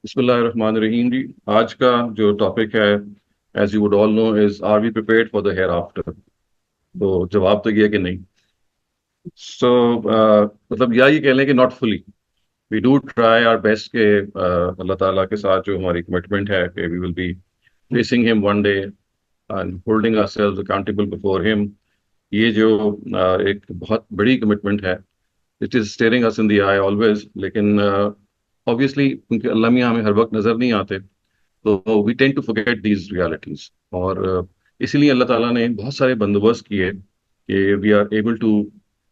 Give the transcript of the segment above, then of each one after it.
बिस्मिल्लाहिर्रहमानिर्रहीम जी। आज का जो टॉपिक है, as you would all know, is are we prepared for the hereafter. तो जवाब तो ये है कि नहीं। सो मतलब या ये कह लें कि not fully. We do try our best के अल्लाह ताला के साथ जो हमारी कमिटमेंट है कि we will be facing him one day and holding ourselves accountable before him. ये जो एक बहुत बड़ी कमिटमेंट है, it is staring us in the eye always. लेकिन ऑब्वियसली क्योंकि अल्लाह मियां हमें हर वक्त नजर नहीं आते, तो we tend to forget these realities. और इसीलिए अल्लाह ताला ने बहुत सारे बंदोबस्त किए कि we are able to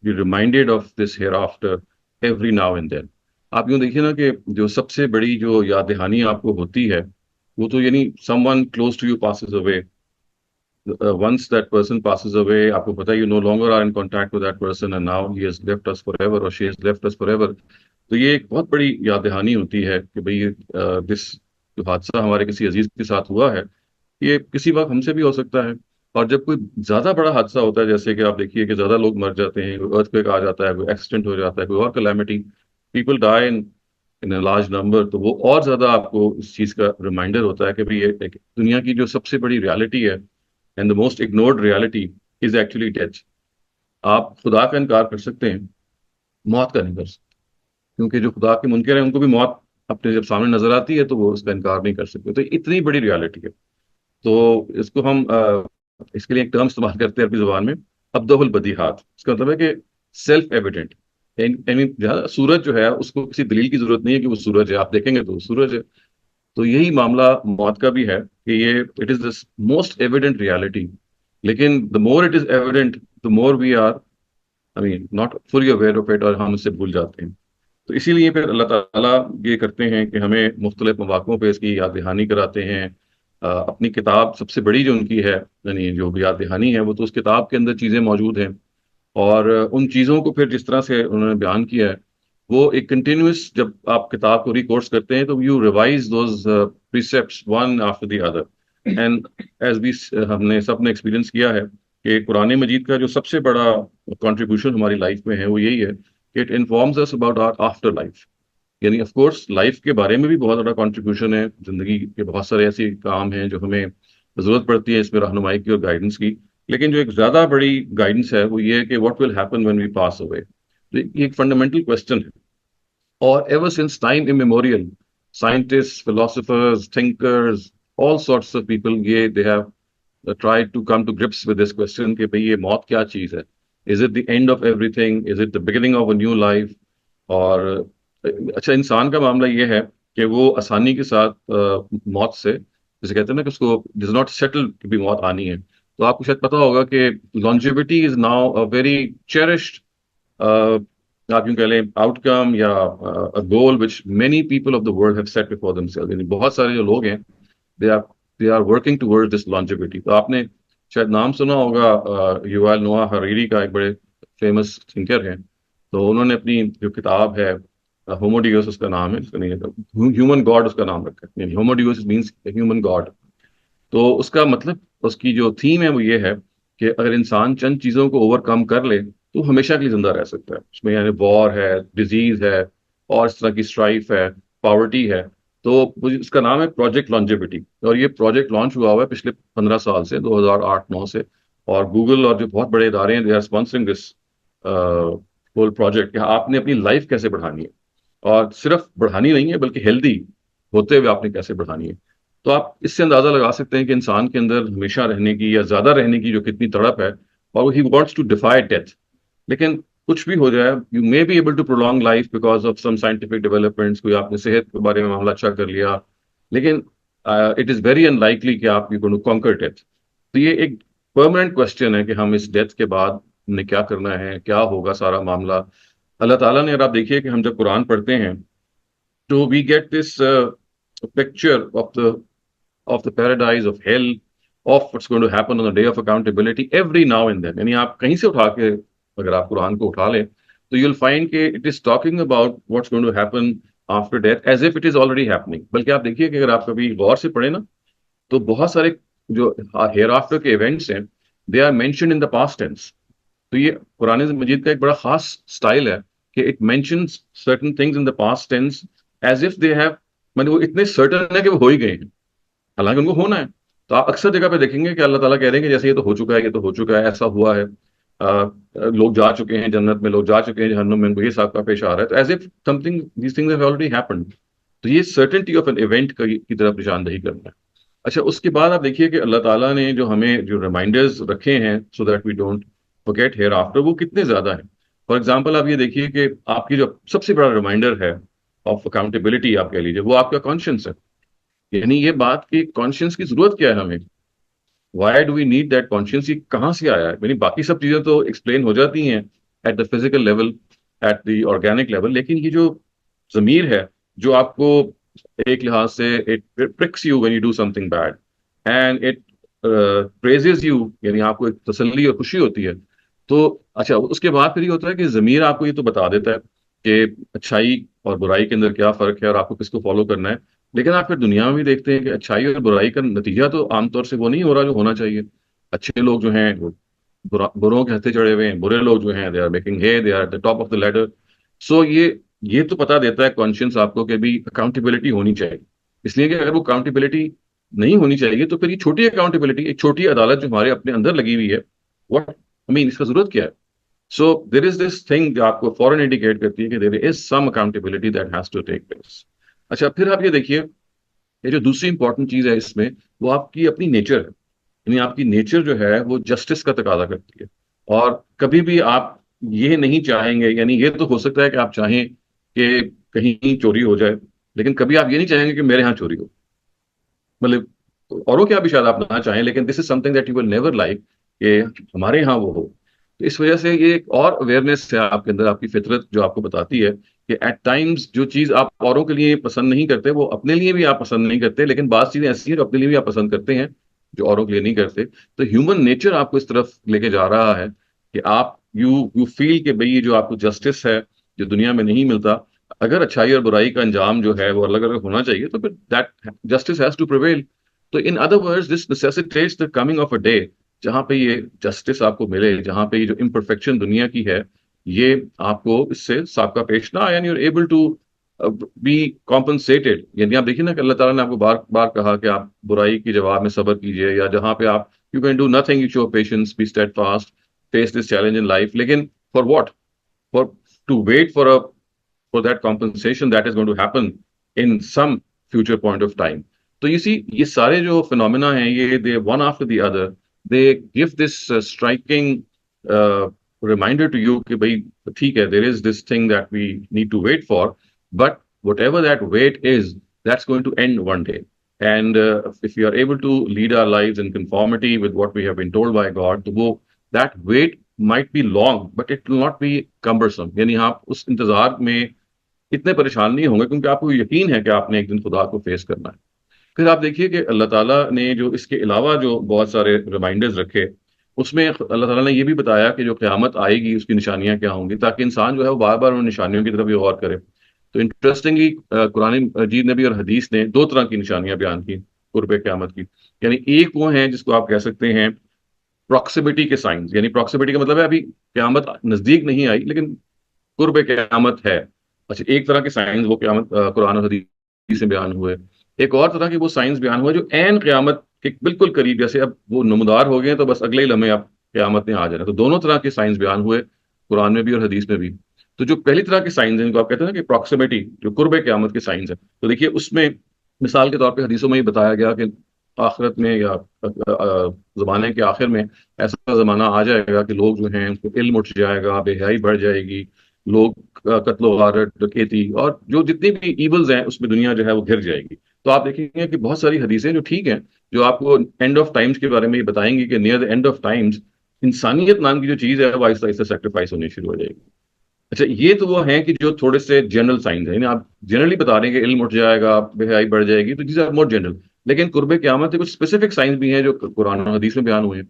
be reminded of this hereafter every now and then. आप यूं देखिए ना कि जो सबसे बड़ी जो याद दहानी आपको होती है, वो तो यानी someone close to you passes away. Once that person passes away, आपको पता है, you no longer are in contact with that person and now he has left us forever और she has left us forever. तो ये एक बहुत बड़ी याद दहानी होती है कि भाई दिस जो हादसा हमारे किसी अजीज के साथ हुआ है, ये किसी वक्त हमसे भी हो सकता है। और जब कोई ज्यादा बड़ा हादसा होता है, जैसे कि आप देखिए कि ज्यादा लोग मर जाते हैं, कोई अर्थक्वेक आ जाता है, कोई एक्सीडेंट हो जाता है, कोई और calamity, people die in in a large number, तो वो और ज्यादा आपको इस चीज का रिमाइंडर होता है कि भाई ये एक दुनिया की जो सबसे बड़ी रियलिटी है and the most ignored reality is actually death. आप खुदा का इनकार कर सकते हैं, मौत का नहीं कर सकते। क्योंकि जो खुदा के मुनकर हैं उनको भी मौत अपने जब सामने नजर आती है तो वो उसका इनकार नहीं कर सकते। तो इतनी बड़ी रियलिटी है। तो इसको हम इसके लिए एक टर्म इस्तेमाल करते हैं अपनी जुबान में, अब्दहुल बदीहात। इसका मतलब है कि सेल्फ एविडेंट। यानी जहाँ सूरज जो है उसको किसी दलील की जरूरत नहीं है कि वो सूरज है, आप देखेंगे तो वो सूरज है। तो यही मामला मौत का भी है कि ये it is the most evident reality. लेकिन the more it is evident, the more we are, I mean, not fully aware of it, और हम इससे भूल जाते हैं। तो इसीलिए फिर अल्लाह ताला ये करते हैं कि हमें मुख्तलिफ मौक़ों पे इसकी याद दहानी कराते हैं। अपनी किताब सबसे बड़ी जो उनकी है, यानी जो भी याद दहानी है, वो तो उस किताब के अंदर चीज़ें मौजूद हैं। और उन चीज़ों को फिर जिस तरह से उन्होंने बयान किया है, वो एक कंटिन्यूस, जब आप किताब को रिकोर्स करते हैं तो you revise those precepts one after the other. And as भी हमने सब ने एक्सपीरियंस किया है कि कुरान मजीद का जो सबसे बड़ा कंट्रीब्यूशन हमारी लाइफ में है वो यही है कि it informs us about hour after life. यानी ऑफ कोर्स लाइफ के बारे में भी बहुत बड़ा कंट्रीब्यूशन है, जिंदगी के बहुत सारे ऐसे काम हैं जो हमें जरूरत पड़ती है इसमें रहनुमाई की और गाइडेंस की। लेकिन जो एक ज्यादा बड़ी गाइडेंस है वो ये है कि what will happen when we pass away. तो ये एक फंडामेंटल क्वेश्चन है। और ever since time immemorial, scientist, philosophers, thinkers, all sorts of people, ये they have tried to come to grips with this question कि भाई ये मौत क्या चीज है। Is it the end of everything, is it the beginning of a new life. और अच्छा, इंसान का मामला ये है कि वो आसानी के साथ मौत से, जैसे कहते हैं ना कि उसको डिज नॉट सेटल कि भी मौत आनी है। तो आपको शायद पता होगा कि longevity is now a very cherished, आप यूं कह लें, आउटकम या goal which many people of the world have set before themselves. यानी बहुत सारे जो लोग हैं, they are they are working towards this longevity. तो आपने शायद नाम सुना होगा युval नोआ हरारी का, एक बड़े फेमस थिंकर हैं। तो उन्होंने अपनी जो किताब है, होमोडियोस उसका नाम है, उसका नहीं है, ह्यूमन गॉड उसका नाम रखा है। यानी होमोडियोस मीन्स ह्यूमन गॉड। तो उसका मतलब, उसकी जो थीम है वो ये है कि अगर इंसान चंद चीजों को ओवरकम कर ले तो हमेशा के लिए जिंदा रह सकता है। उसमें यानी वॉर है, डिजीज है, और इस तरह की स्ट्राइफ है, पॉवर्टी है। तो उसका नाम है प्रोजेक्ट लॉन्जेविटी। और ये प्रोजेक्ट लॉन्च हुआ हुआ है पिछले 15 साल से, 2008-9 से। और गूगल और जो बहुत बड़े इदारे हैं, they are sponsoring this whole project कि आपने अपनी लाइफ कैसे बढ़ानी है। और सिर्फ बढ़ानी नहीं है, बल्कि हेल्दी होते हुए आपने कैसे बढ़ानी है। तो आप इससे अंदाजा लगा सकते हैं कि इंसान के अंदर हमेशा रहने की या ज्यादा रहने की जो कितनी तड़प है, और he wants to defy death. लेकिन कुछ भी हो जाए, you may be able to prolong life because of some scientific developments, कोई आपने सेहत के बारे में मामला अच्छा कर लिया। लेकिन इट इज वेरी अनलाइकली कि आप you going to conquer death. तो ये एक परमानेंट क्वेश्चन है कि हम इस डेथ के बाद ने क्या करना है, क्या होगा सारा मामला। अल्लाह ताला ने, और आप देखिए कि हम जब कुरान पढ़ते हैं तो we get this picture of the paradise of hell, of what's going to happen on the day of accountability every now and then। यानी आप कहीं से उठा के अगर आप कुरान को उठा लें तो you'll find कि it is talking about what's going to happen after death as if it is already happening। बल्कि आप देखिए कि अगर आप कभी गौर से पढ़े ना, तो बहुत सारे जो हेयर आफ्टर के इवेंट्स हैं, they are mentioned in the past tense. तो ये कुरान मजीद का एक बड़ा खास स्टाइल है कि it mentions certain things in the past tense as if they have मतलब वो इतने सर्टन है कि वो हो ही गए हैं, हालांकि उनको होना है। तो आप अक्सर जगह पे देखेंगे कि अल्लाह ताला कह रहे हैं कि जैसे ये तो हो चुका है, ये तो हो चुका है, ऐसा हुआ है, लोग जा चुके हैं जन्नत में, लोग जा चुके हैं जहन्नुम में, उनको ये सब का पेश आ रहा है, तो as if something these things have already happened. तो ये सर्टेनिटी ऑफ एन इवेंट की तरफ निशानदही करना है। अच्छा, उसके बाद आप देखिए कि अल्लाह ताला ने जो हमें जो रिमाइंडर्स रखे हैं so that we don't forget hereafter, वो कितने ज्यादा हैं। फॉर एग्जाम्पल आप ये देखिए कि आपकी जो सबसे बड़ा रिमाइंडर है ऑफ अकाउंटेबिलिटी आप कह लीजिए, वो आपका कॉन्शियंस है। यानी ये बात कि कॉन्शियंस की जरूरत क्या है हमें, why do we need that conscience, ये कहाँ से आया है। यानी बाकी सब चीजें तो एक्सप्लेन हो जाती हैं at the physical level, at the organic level, लेकिन ये जो जमीर है, जो आपको एक लिहाज से it prix you when you do something bad and it praises you, यानी आपको एक तसल्ली और खुशी होती है। तो अच्छा, उसके बाद फिर ये होता है कि जमीर आपको ये तो बता देता है कि अच्छाई और बुराई के अंदर क्या फर्क है और आपको किसको फॉलो करना है। लेकिन आप फिर दुनिया में भी देखते हैं कि अच्छाई और बुराई का नतीजा तो आमतौर से वो नहीं हो रहा जो होना चाहिए। अच्छे लोग जो हैं वो बुरों के हत्थे चढ़े हुए हैं, बुरे लोग जो हैं they are making hay, they are the top of the ladder. So ये तो पता देता है कॉन्शियंस आपको कि भी अकाउंटेबिलिटी होनी चाहिए। इसलिए कि अगर वो अकाउंटेबिलिटी नहीं होनी चाहिए तो फिर ये छोटी अकाउंटेबिलिटी, एक छोटी अदालत जो हमारे अपने अंदर लगी हुई है, व्हाट आई मीन, इसका जरूरत क्या है। So there is this thing जो आपको फॉरन इंडिकेट करती है कि there is some accountability that has to take place. अच्छा, फिर आप ये देखिए, ये जो दूसरी इंपॉर्टेंट चीज है इसमें, वो आपकी अपनी नेचर है। यानी आपकी नेचर जो है वो जस्टिस का तकाजा करती है। और कभी भी आप ये नहीं चाहेंगे, यानी ये तो हो सकता है कि आप चाहें कि कहीं चोरी हो जाए, लेकिन कभी आप ये नहीं चाहेंगे कि मेरे यहाँ चोरी हो। मतलब औरों क्या भी शायद आप ना चाहें, लेकिन this is something that you will never like कि हमारे यहाँ वो हो। तो इस वजह से ये एक और अवेयरनेस है आपके अंदर, आपकी फितरत जो आपको बताती है कि एट टाइम्स जो चीज आप औरों के लिए पसंद नहीं करते वो अपने लिए भी आप पसंद नहीं करते, लेकिन बात चीजें ऐसी हैं जो अपने लिए भी आप पसंद करते हैं जो औरों के लिए नहीं करते। तो ह्यूमन नेचर आपको इस तरफ लेके जा रहा है कि आप यू फील कि भाई ये जो आपको जस्टिस है जो दुनिया में नहीं मिलता, अगर अच्छाई और बुराई का अंजाम जो है वो अलग अलग होना चाहिए तो फिर that justice has to prevail. तो in other words this necessitates the coming of a day जहां पे ये जस्टिस आपको मिले, जहां पे ये जो इम्परफेक्शन दुनिया की है ये आपको इससे साबका पेश ना आए, यानी you're able to be compensated. यानी आप देखिए ना कि अल्लाह ताला ने आपको बार बार कहा कि आप बुराई के जवाब में सब्र कीजिए, या जहां पे आप you can do nothing you show patience, be steadfast, face this challenge in life, लेकिन for what, for to wait for that compensation that is going to happen in some future point of time. तो you see ये सारे जो phenomena हैं ये they one after the other, they give this striking reminder to you कि भाई ठीक है, there is this thing that we need to wait for, but whatever that wait is that's going to end one day. And if we are able to lead our lives in conformity with what we have been told by God, तो वो that wait might be long, but it will not be cumbersome। यानी आप उस इंतजार में इतने परेशान नहीं होंगे क्योंकि आपको यकीन है कि आपने एक दिन खुदा को फेस करना है। फिर आप देखिए कि अल्लाह ताला ने जो इसके अलावा जो बहुत सारे रिमाइंडर्स रखे, उसमें अल्लाह ताला ने ये भी बताया कि जो क़यामत आएगी उसकी निशानियां क्या होंगी, ताकि इंसान जो है वो बार बार उन निशानियों की तरफ भी गौर करे। तो इंटरेस्टिंगली कुरान मजीद ने भी और हदीस ने दो तरह की निशानियां बयान की कुर्ब क़यामत की। यानी एक वो हैं जिसको आप कह सकते हैं प्रॉक्सिमिटी के साइंस, यानी प्रॉक्सिमिटी का मतलब है अभी क़यामत नजदीक नहीं आई लेकिन कुर्ब क़यामत है। अच्छा, एक तरह के साइंस वो क़यामत कुरान और हदीस में बयान हुए। एक और तरह के वो साइंस बयान हुए जो एन क़यामत के बिल्कुल करीब, जैसे अब वो नमदार हो गए हैं तो बस अगले ही लम्हे अब क़यामत ने आ जाना। तो दोनों तरह के साइंस बयान हुए कुरान में भी और हदीस में भी। तो जो पहली तरह के साइंस हैं जिनको आप कहते हैं ना कि प्रॉक्सिमिटी, जो कुर्ब क़यामत के साइंस है, तो देखिए उसमें मिसाल के तौर पर हदीसों में ही बताया गया कि आखिरत में या जमाने के आखिर में ऐसा जमाना आ जाएगा कि लोग जो हैं उनको इल्म उठ जाएगा, बेहयाई बढ़ जाएगी, लोग कत्लो गारत, डकैती और जो जितनी भी इवल्स हैं उसमें दुनिया जो है वो घिर जाएगी। तो आप देखेंगे कि बहुत सारी हदीसें जो ठीक हैं, जो आपको एंड ऑफ टाइम्स के बारे में ये बताएंगी कि near the end of times इंसानियत नाम की जो चीज है वो आहिस्ता आहिस्ता सेक्रीफाइस होनी शुरू हो जाएगी। अच्छा, ये तो वो हैं कि जो थोड़े से जनरल साइंस हैं, आप जनरली बता रहे हैं कि इल्म उठ जाएगा, बेहयाई बढ़ जाएगी, तो चीजें मोर जनरल। लेकिन कुर्बे क़यामत के कुछ स्पेसिफिक साइंस भी हैं जो कुरान और हदीस में बयान हुए हैं।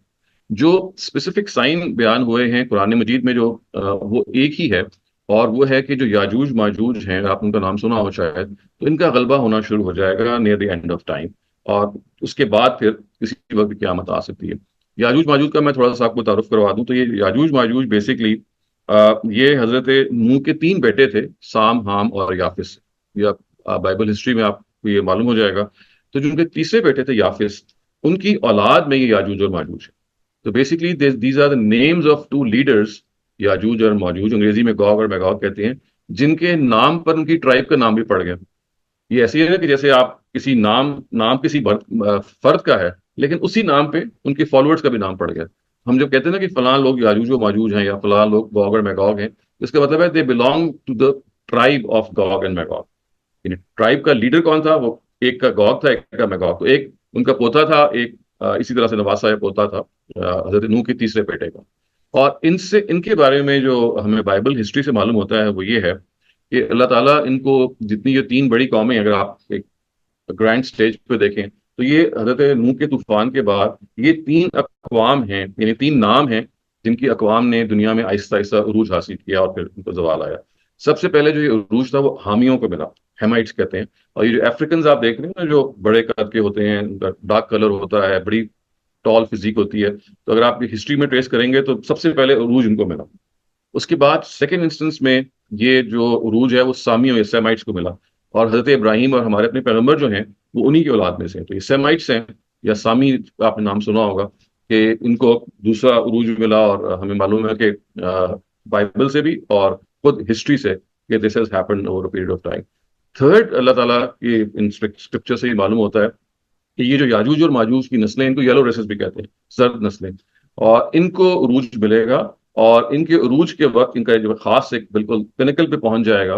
जो स्पेसिफिक साइन बयान हुए हैं कुरान मजीद में जो वो एक ही है, और वो है कि जो याजूज माजूज हैं, आप उनका नाम सुना हो शायद, तो इनका गलबा होना शुरू हो जाएगा near the end of time, और उसके बाद फिर किसी वक्त क़यामत आ सकती है। याजूज माजूज का मैं थोड़ा सा आपको तारुफ करवा दूं, तो ये याजूज माजूज बेसिकली ये हजरत नूह के तीन बेटे थे, साम, हाम और याफिस। या बाइबल हिस्ट्री में आप आपको ये मालूम हो जाएगा। तो जो उनके तीसरे बेटे थे याफिस, उनकी औलाद में ये याजूज और माजूज है। तो basically these are the names of two leaders, याजूज और माजूज, अंग्रेजी में गॉग और मैगॉग कहते हैं, जिनके नाम पर उनकी ट्राइब का नाम भी पड़ गया। ये ऐसी है ना कि जैसे आप किसी नाम नाम किसी फर्द का है, लेकिन उसी नाम पे उनके फॉलोअर्स का भी नाम पड़ गया। हम जब कहते हैं ना कि फलां लोग याजूज और माजूज हैं या फलां लोग गॉग और मैगॉग हैं, तो इसका मतलब है they belong to the tribe of Gog and Magog. Tribe का लीडर कौन था? वो एक का गॉग था, एक का मैगॉग। तो एक उनका पोता था, एक इसी तरह से नवासा है पोता था हजरत नूह के तीसरे बेटे का। और इनसे इनके बारे में जो हमें बाइबल हिस्ट्री से मालूम होता है वो ये है कि अल्लाह ताला इनको, जितनी ये तीन बड़ी कौमें, अगर आप एक ग्रैंड स्टेज पे देखें, तो ये हजरत नूह के तूफान के बाद ये तीन अकवाम हैं, यानी तीन नाम हैं, जिनकी अकवाम ने दुनिया में आहिस्ता आहिस्ता उरूज हासिल किया और फिर उनको जवाल आया। सबसे पहले जो ये उरूज था वो हामियों को मिला, हेमाइट्स कहते हैं। और ये जो अफ्रीकन आप देख रहे हैं ना, जो बड़े कद के होते हैं, उनका डार्क कलर होता है, बड़ी टॉल फिजिक होती है, तो अगर आप हिस्ट्री में ट्रेस करेंगे तो सबसे पहले उरूज उनको मिला। उसके बाद सेकेंड इंस्टेंस में ये जो उरूज है वो सामियों या सेमाइट्स को मिला। और हजरत इब्राहिम और हमारे अपने पैगंबर जो हैं वो उन्हीं की औलाद में से हैं। तो ये सेमाइट्स हैं या सामी, आपने नाम सुना होगा कि इनको दूसरा उरूज मिला। और हमें मालूम है कि बाइबल से भी और खुद हिस्ट्री से कि this has happened over a period of time. Third, अल्लाह ताला के इन स्क्रिप्चर से ये मालूम होता है कि ये जो याजूज और माजूज की नस्लें, इनको येलो रेसेस भी कहते हैं, जर्द नस्लें, और इनको उरूज मिलेगा। और इनके उरूज के वक्त इनका जो खास एक बिल्कुल पिनकल पे पहुंच जाएगा।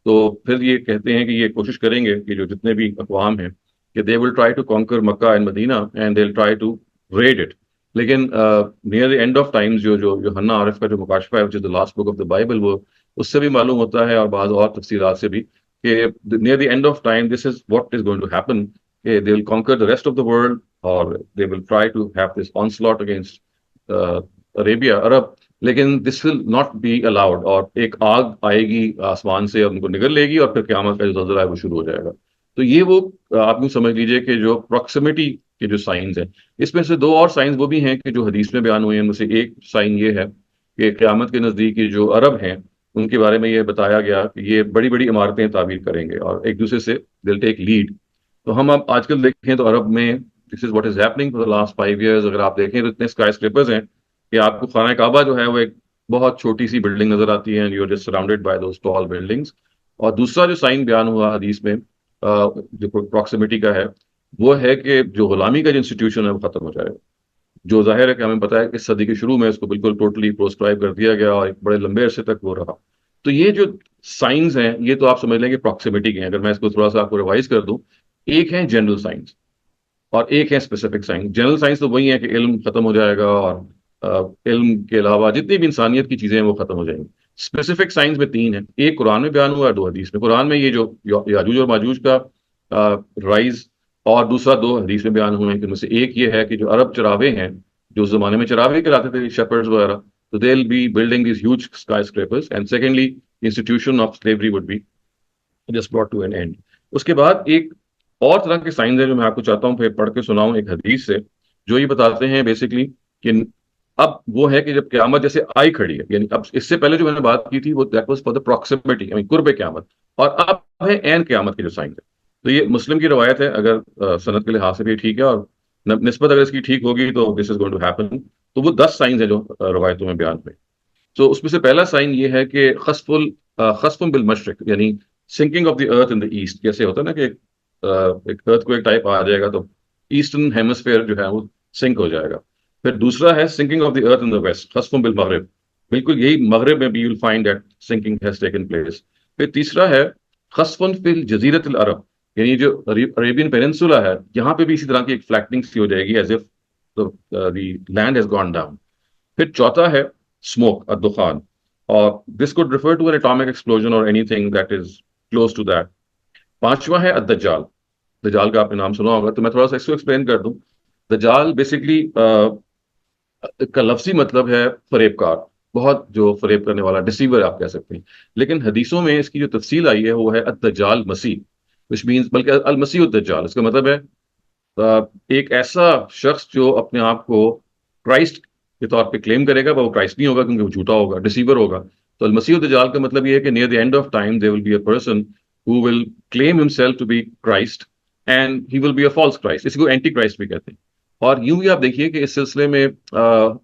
तो फिर ये कहते हैं कि ये कोशिश करेंगे कि जो जितने भी अकवाम हैं कि they will try to conquer Mecca and Medina and they will try to raid it. लेकिन near the end of times जो जो जो हन्ना आरिफ का जो मुकाशफा है, which is the last book of the Bible, वो उससे भी मालूम होता है और बाज़ और तफसीलात से भी कि near the end of time this is what is going to happen, they will conquer the rest of the world, or they will try to have this onslaught against Arabia, Arab. लेकिन this will not be allowed, और एक आग आएगी आसमान से और उनको निगल लेगी, और फिर क़यामत का जो ज़लज़ला है वो शुरू हो जाएगा। तो ये वो आप यूँ समझ लीजिए कि जो प्रॉक्सिमिटी के जो साइंस हैं, इसमें से दो और साइंस वो भी हैं कि जो हदीस में बयान हुए हैं। उनमें से एक साइन ये है कि क़यामत के नज़दीक जो अरब हैं उनके बारे में ये बताया गया कि ये बड़ी बड़ी इमारतें तामीर करेंगे और एक दूसरे से दिल टेक लीड। तो हम अब आजकल देखें तो अरब में this is what is happening for the last 5 years। अगर आप देखें तो इतने स्काई स्क्रेपर्स हैं कि आपको खाना काबा जो है वो एक बहुत छोटी सी बिल्डिंग नजर आती है, you are just surrounded by those tall buildings. और दूसरा जो साइन बयान हुआ हदीस में जो प्रॉक्सिमिटी का है, वो है कि जो गुलामी का जो इंस्टीट्यूशन है वो खत्म हो जाएगा। जो जाहिर है कि हमें पता है कि इस सदी के शुरू में इसको बिल्कुल टोटली प्रोस्क्राइब कर दिया गया और एक बड़े लंबे अरसे तक वो रहा। तो ये जो साइंस हैं ये तो आप समझ लेंगे प्रॉक्सिमिटी के हैं। अगर मैं इसको थोड़ा सा आपको रिवाइज कर दूं, एक है जनरल साइंस और एक है स्पेसिफिक साइंस। जनरल साइंस तो वही है कि इल्म खत्म हो जाएगा और इल्म के अलावा जितनी भी इंसानियत की चीजें हैं वो खत्म हो जाएंगी। स्पेसिफिक साइंस में तीन है, एक कुरान में बयान हुआ है, दो हदीस में। कुरान में ये जो याजूज और माजूज का राइज, और दूसरा दो हदीस में बयान हुए हैं कि उनमें से एक ये है कि जो अरब चरावे हैं, जो उस जमाने में चरावे कहलाते थे, शेपर्ड्स वगैरह, तो they will be building this huge skyscrapers. And secondly, institution of slavery would be just brought to an end. उसके बाद एक और तरह के साइंस है जो मैं आपको चाहता हूँ फिर पढ़ के सुनाऊं एक हदीस से, जो ये बताते हैं बेसिकली कि अब वो है कि जब क्यामत जैसे आई खड़ी है, यानी अब इससे पहले जो मैंने बात की थी वो that was for the proximity, I mean कुर्ब क्यामत, और अब है एन क्यामत के जो साइंस है। तो ये मुस्लिम की रवायत है, अगर सनद के लिहाज से भी ठीक है और निस्बत अगर इसकी ठीक होगी तो this is going to happen. तो वो 10 साइंस है जो रवायतों में बयान हुए। तो उसमें से पहला साइन ये है कि खसफुल बिल मशरिक, यानी sinking of the earth in the east. जैसे होता है ना कि एक अर्थ को एक टाइप आ जाएगा तो ईस्टर्न हेमस्फेयर जो है वो सिंक हो जाएगा। फिर दूसरा है sinking of the earth in the west, खसफुल बिल मगरिब। बिल्कुल यही मगरिब में भी you will find that sinking has taken place. फिर तीसरा है खसफुन फिल जजीरत अल अरब, यानी जो अरेबियन पेनिनसुला है यहाँ पे भी इसी तरह की एक फ्लैटनिंग सी हो जाएगी, as if the land has gone down. फिर चौथा है स्मोक, दुखान, और this could refer to an atomic explosion और anything that is close to that. पांचवा है दज्जाल। दज्जाल का आपने नाम सुना होगा, तो मैं थोड़ा सा इसको एक्सप्लेन कर दूं। दज्जाल बेसिकली का लफ्जी मतलब है फरेबकार, बहुत जो फरेब करने वाला, डिसीवर आप कह सकते हैं। लेकिन हदीसों में इसकी जो तफसील आई है वो है अद-दज्जाल मसीह, विच मीन्स, बल्कि अल मसीह दज्जाल, इसका मतलब है एक ऐसा शख्स जो अपने आप को क्राइस्ट के तौर पे क्लेम करेगा, पर वो क्राइस्ट नहीं होगा क्योंकि वो झूठा होगा, डिसीवर होगा। तो अलमसीह दज्जाल का मतलब ये है कि near the end of time there will be a person who will claim himself to be Christ and he will be a false Christ. इसी को एंटी क्राइस्ट भी कहते हैं। और यूं भी आप देखिए कि इस सिलसिले में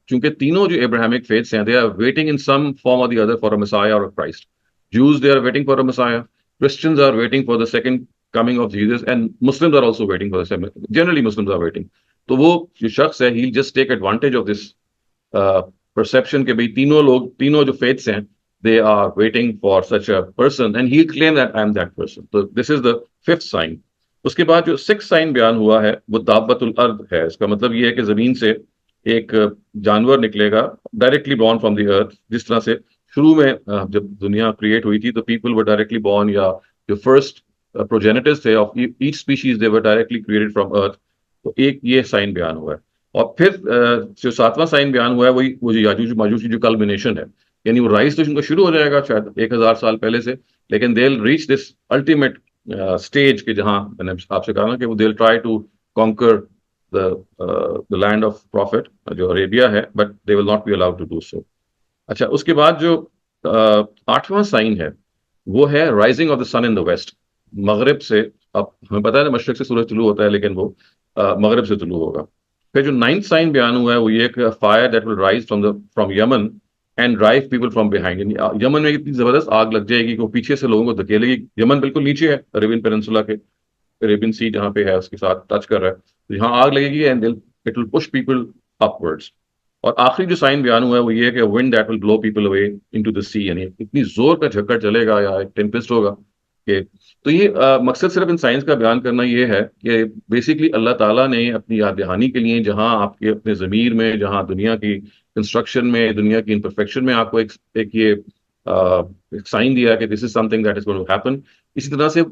चूंकि तीनों जो एब्राहमिक फेथ्स हैं, they are waiting in some form or the other for a messiah और a Christ. Jews, they are waiting for a Messiah. Christians are waiting for the second coming of Jesus, and Muslims are also waiting for the same. Generally, Muslims are waiting. तो वो जो शख्स है, he'll just take advantage of this perception कि भाई तीनों लोग, तीनों जो faiths हैं, they are waiting for such a person, and he'll claim that I am that person. So this is the fifth sign. उसके बाद जो सिक्स साइन बयान हुआ है वो दाब्बतुल अर्द है। इसका मतलब ये है कि जमीन से एक जानवर निकलेगा, directly born from the earth. जिस तरह से शुरू में जब दुनिया क्रिएट हुई थी तो पीपल वर डायरेक्टली बॉर्न, या जो फर्स्ट प्रोजेनिटर्स थे of each species they were directly created from earth. तो एक ये साइन बयान हुआ है। और फिर जो सातवां साइन बयान हुआ है वही वो जो याजूज माजूज की जो कल्मिनेशन है, यानी वो राइज तो इनका शुरू हो जाएगा शायद 1000 साल पहले से, लेकिन they will reach this ultimate stage के जहां मैंने आपसे कहा ना कि वो they will try to conquer the land of prophet जो अरेबिया है, but they will not be allowed to do so. अच्छा, उसके बाद जो आठवां साइन है वो है rising of the sun in the west. मगरिब से, अब हमें पता है ना मशरिक से सूरज तुलू होता है, लेकिन वो मगरिब से तुलू होगा। फिर जो नाइन्थ साइन बयान हुआ है वो ये fire that will rise from Yemen and drive people from behind. Yemen में इतनी जबरदस्त आग लग जाएगी कि वो पीछे से लोगों को धकेलेगी। यमन बिल्कुल नीचे है अरेबियन पेनिनसुला के, अरेबियन सी जहाँ पे है उसके साथ टच कर रहा है, तो यहाँ आग लगेगी and it will push people upwards. और आखिरी जो साइन बयान हुआ है वो ये है कि wind that will blow people away into the sea, यानी इतनी जोर का झक्कड़ चलेगा या एक टेम्पेस्ट होगा कि। तो ये मकसद सिर्फ इन साइंस का बयान करना ये है कि बेसिकली अल्लाह ताला ने अपनी याद दहानी के लिए, जहां आपके अपने ज़मीर में, जहां दुनिया की कंस्ट्रक्शन में, दुनिया की इम्परफेक्शन में आपको एक ये एक साइन दिया कि this is something that is going to happen. इसी तरह से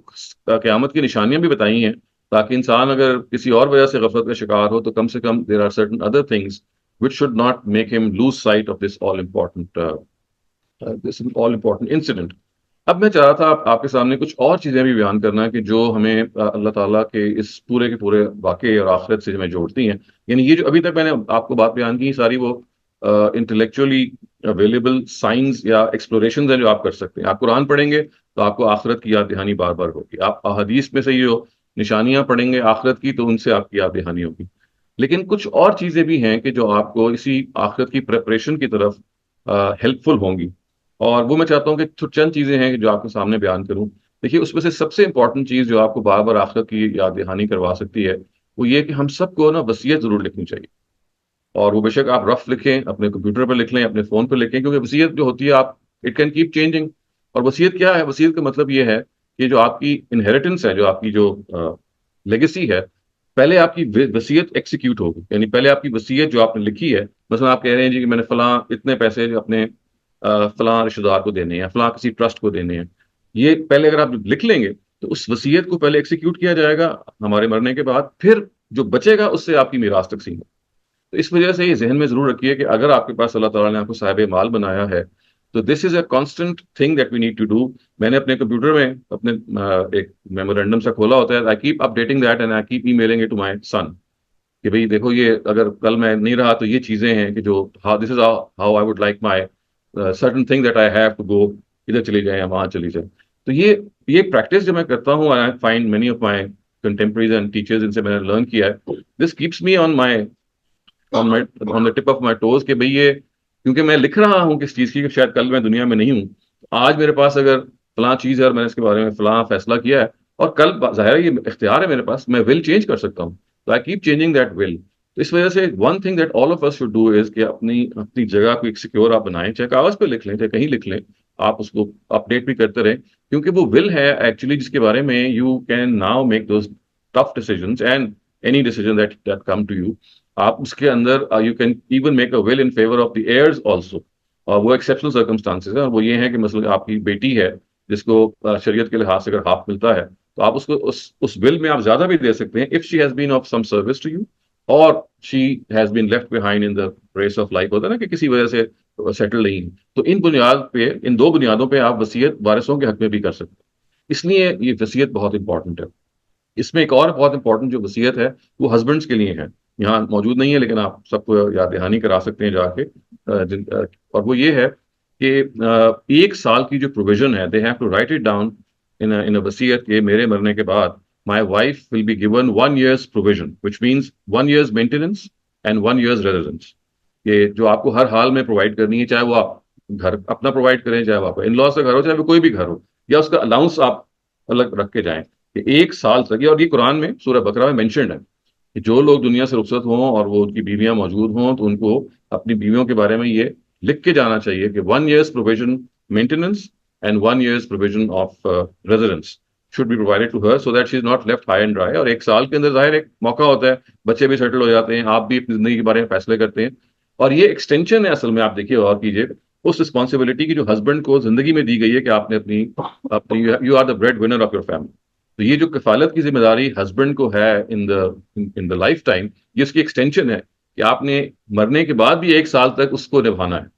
क़यामत की निशानियां भी बताई हैं, ताकि इंसान अगर किसी और वजह से गफलत का शिकार हो तो कम से कम there are certain other things which should not make him lose sight of this all important incident. अब मैं चाह रहा था आपके सामने कुछ और चीजें भी बयान करना है कि जो हमें अल्लाह ताला के इस पूरे के पूरे वाक़े और आखिरत से हमें जोड़ती हैं। यानी ये जो अभी तक मैंने आपको बात बयान की सारी वो इंटेलेक्चुअली अवेलेबल साइंस या एक्सप्लोरेशन हैं जो आप कर सकते हैं। आप कुरान पढ़ेंगे तो आपको आखिरत की याद दहानी बार बार होगी। आप अहादीस में से ये निशानियां पढ़ेंगे आखिरत की तो उनसे आपकी याद दहानी होगी। लेकिन कुछ और चीजें भी हैं कि जो आपको इसी आखिरत की प्रिपरेशन की तरफ हेल्पफुल होंगी, और वो मैं चाहता हूँ कि चंद चीजें हैं जो आपके सामने बयान करूं। देखिए, उसमें से सबसे इंपॉर्टेंट चीज जो आपको बार बार आखिरत की याद दहानी करवा सकती है वो ये कि हम सबको ना वसीयत जरूर लिखनी चाहिए। और वो बेशक आप रफ लिखें, अपने कंप्यूटर पर लिख लें, अपने फोन पर लिखें, क्योंकि वसीयत जो होती है आप इट कैन कीप चेंजिंग। और वसीयत क्या है? वसीयत का मतलब ये है कि जो आपकी इनहेरिटेंस है, जो आपकी जो लेगेसी है, पहले आपकी वसीयत एक्सिक्यूट होगी। यानी पहले आपकी वसीयत जो आपने लिखी है, मतलब आप कह रहे हैं जी कि मैंने फलां इतने पैसे अपने फलां रिश्तेदार को देने हैं, फलां किसी ट्रस्ट को देने हैं, ये पहले अगर आप लिख लेंगे तो उस वसीयत को पहले एक्सिक्यूट किया जाएगा हमारे मरने के बाद, फिर जो बचेगा उससे आपकी मीरास तकसीम है। तो इस वजह से ये जहन में जरूर रखिए कि अगर आपके पास अल्लाह ताला ने आपको साहिब माल बनाया है तो this is a constant thing that we need to do. मैंने अपने कंप्यूटर में अपने एक मेमोरेंडम सा खोला होता है, I keep updating that and I keep emailing it to my son कि भाई देखो, ये अगर कल मैं नहीं रहा तो ये चीजें हैं कि जो this is how I would like my certain thing that I have to go, इधर चली जाए या वहां चली जाए। तो ये प्रैक्टिस जो मैं करता हूँ, I find many of my कंटेम्परेरीज and teachers, इनसे मैंने लर्न किया है, this keeps me on the tip of my toes कि भाई ये, क्योंकि मैं लिख रहा हूँ किस चीज की, शायद कल मैं दुनिया में नहीं हूँ, आज मेरे पास अगर फलां चीज है और मैंने इसके बारे में फलां फैसला किया है और कल जाहिर है ये इख्तियार है मेरे पास, मैं विल चेंज कर सकता हूँ। तो I keep changing that will. तो इस वजह से one thing that all of us should do is कि अपनी अपनी जगह को एक सिक्योर आप बनाएं, चाहे कागज पे लिख लें चाहे कहीं लिख लें, आप उसको अपडेट भी करते रहें, क्योंकि वो विल है एक्चुअली जिसके बारे में you can now make those tough decisions and any decision that come to you. आप उसके अंदर you can even make a will in favour of the heirs also. और वो एक्सेप्शनल सर्कमस्टांसेस है, और वो ये है कि मतलब आपकी बेटी है जिसको शरीयत के लिहाज से अगर हाफ मिलता है तो आप उसको उस विल में आप ज्यादा भी दे सकते हैं if she has been of some service to you और she has been left behind in the race of life. होता है ना कि किसी वजह से सेटल नहीं है, तो इन बुनियाद पे, इन दो बुनियादों पे आप वसीयत वारिसों के हक में भी कर सकते हैं। इसलिए ये वसीयत बहुत इंपॉर्टेंट है। इसमें एक और बहुत इंपॉर्टेंट जो वसीयत है वो हस्बैंड्स के लिए है, यहाँ मौजूद नहीं है लेकिन आप सबको याद दहानी करा सकते हैं जाके। और वो ये है कि 1 साल की जो प्रोविजन है, they have to write it down in वसीयत के मेरे मरने के बाद my wife will be given 1 year's provision which means 1 year's maintenance and 1 year's residence. ये जो आपको हर हाल में प्रोवाइड करनी है, चाहे वो आप घर अपना प्रोवाइड करें, चाहे वो आपका इन लॉज का घर हो, चाहे वो कोई भी घर हो, या उसका अलाउंस आप अलग रख के जाएं कि 1 साल तक। और ये कुरान में सूरह बकरा में मेंशन्ड है कि जो लोग दुनिया से रुखसत हों और वो उनकी बीवियां मौजूद हों तो उनको अपनी बीवियों के बारे में ये लिख के जाना चाहिए कि 1 year's provision maintenance and 1 year's provision of residence should be provided to her so that she is not left high and dry. और 1 साल के अंदर जाहिर एक मौका होता है, बच्चे भी सेटल हो जाते हैं, आप भी अपनी जिंदगी के बारे में फैसले करते हैं। और ये एक्सटेंशन है असल में, आप देखिए और कीजिए उस रिस्पॉन्सिबिलिटी की जो हस्बैंड को जिंदगी में दी गई है कि आपने अपनी अपनी you are the bread winner of your family. तो ये जो कफालत की जिम्मेदारी हस्बैंड को है इन द लाइफ टाइम, ये उसकी एक्सटेंशन है कि आपने मरने के बाद भी 1 साल तक उसको निभाना है।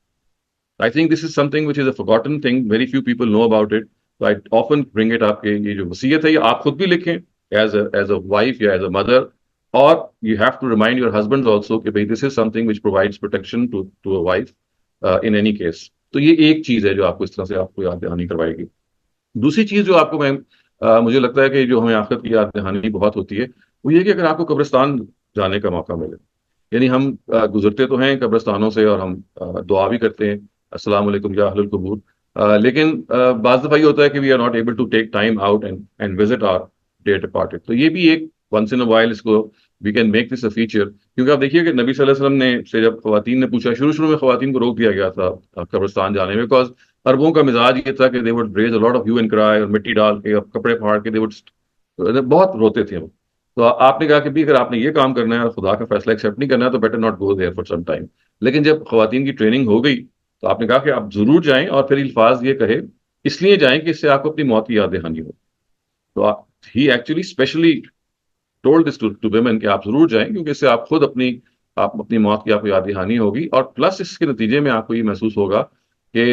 आई think this is something which is a forgotten thing, very few people know about it. तो आई ऑफन ब्रिंग इट, आपके ये जो वसीयत है ये आप खुद भी लिखें एज अ वाइफ या एज अ मदर, और you have to remind your husband also कि भाई this is something which provides protection to a wife in any case. तो ये एक चीज है जो आपको इस तरह से आपको याद दहानी करवाएगी। दूसरी चीज जो आपको मैं मुझे लगता है कि जो हमें आखिरत की याद दहानी बहुत होती है, वो ये कि अगर आपको कब्रिस्तान जाने का मौका मिले, यानी हम गुजरते तो हैं कब्रिस्तानों से और हम दुआ भी करते हैं अस्सलाम वालेकुम या अहलुल कुबूर, लेकिन बाज़ दफ़ा ये होता है कि we are not able to take time out and visit our dear departed. तो ये भी एक वंस इन अ वाइल इसको we can make this a feature, क्योंकि आप देखिए कि नबी सल्लल्लाहु अलैहि वसल्लम ने से जब खवातीन ने पूछा, शुरू शुरू में खवातीन को रोक दिया गया था कब्रिस्तान जाने में, बिकॉज अरबों का मिजाज ये था कि they would raise a lot of hue and cry, और मिट्टी डाल के और कपड़े फाड़ के दे वुड बहुत रोते थे वो। तो आपने कहा कि भी अगर आपने ये काम करना है और खुदा का फैसला एक्सेप्ट नहीं करना है तो better not go there for some time. लेकिन जब खवातीन की ट्रेनिंग हो गई तो आपने कहा कि आप जरूर जाएं, और फिर अल्फाज ये कहे इसलिए जाएं कि इससे आपको अपनी मौत की याद दहानी हो। तो he actually specially told this to women कि आप जरूर जाएं, क्योंकि इससे आप अपनी मौत की आपको याद दहानी होगी, और प्लस इसके नतीजे में आपको ये महसूस होगा कि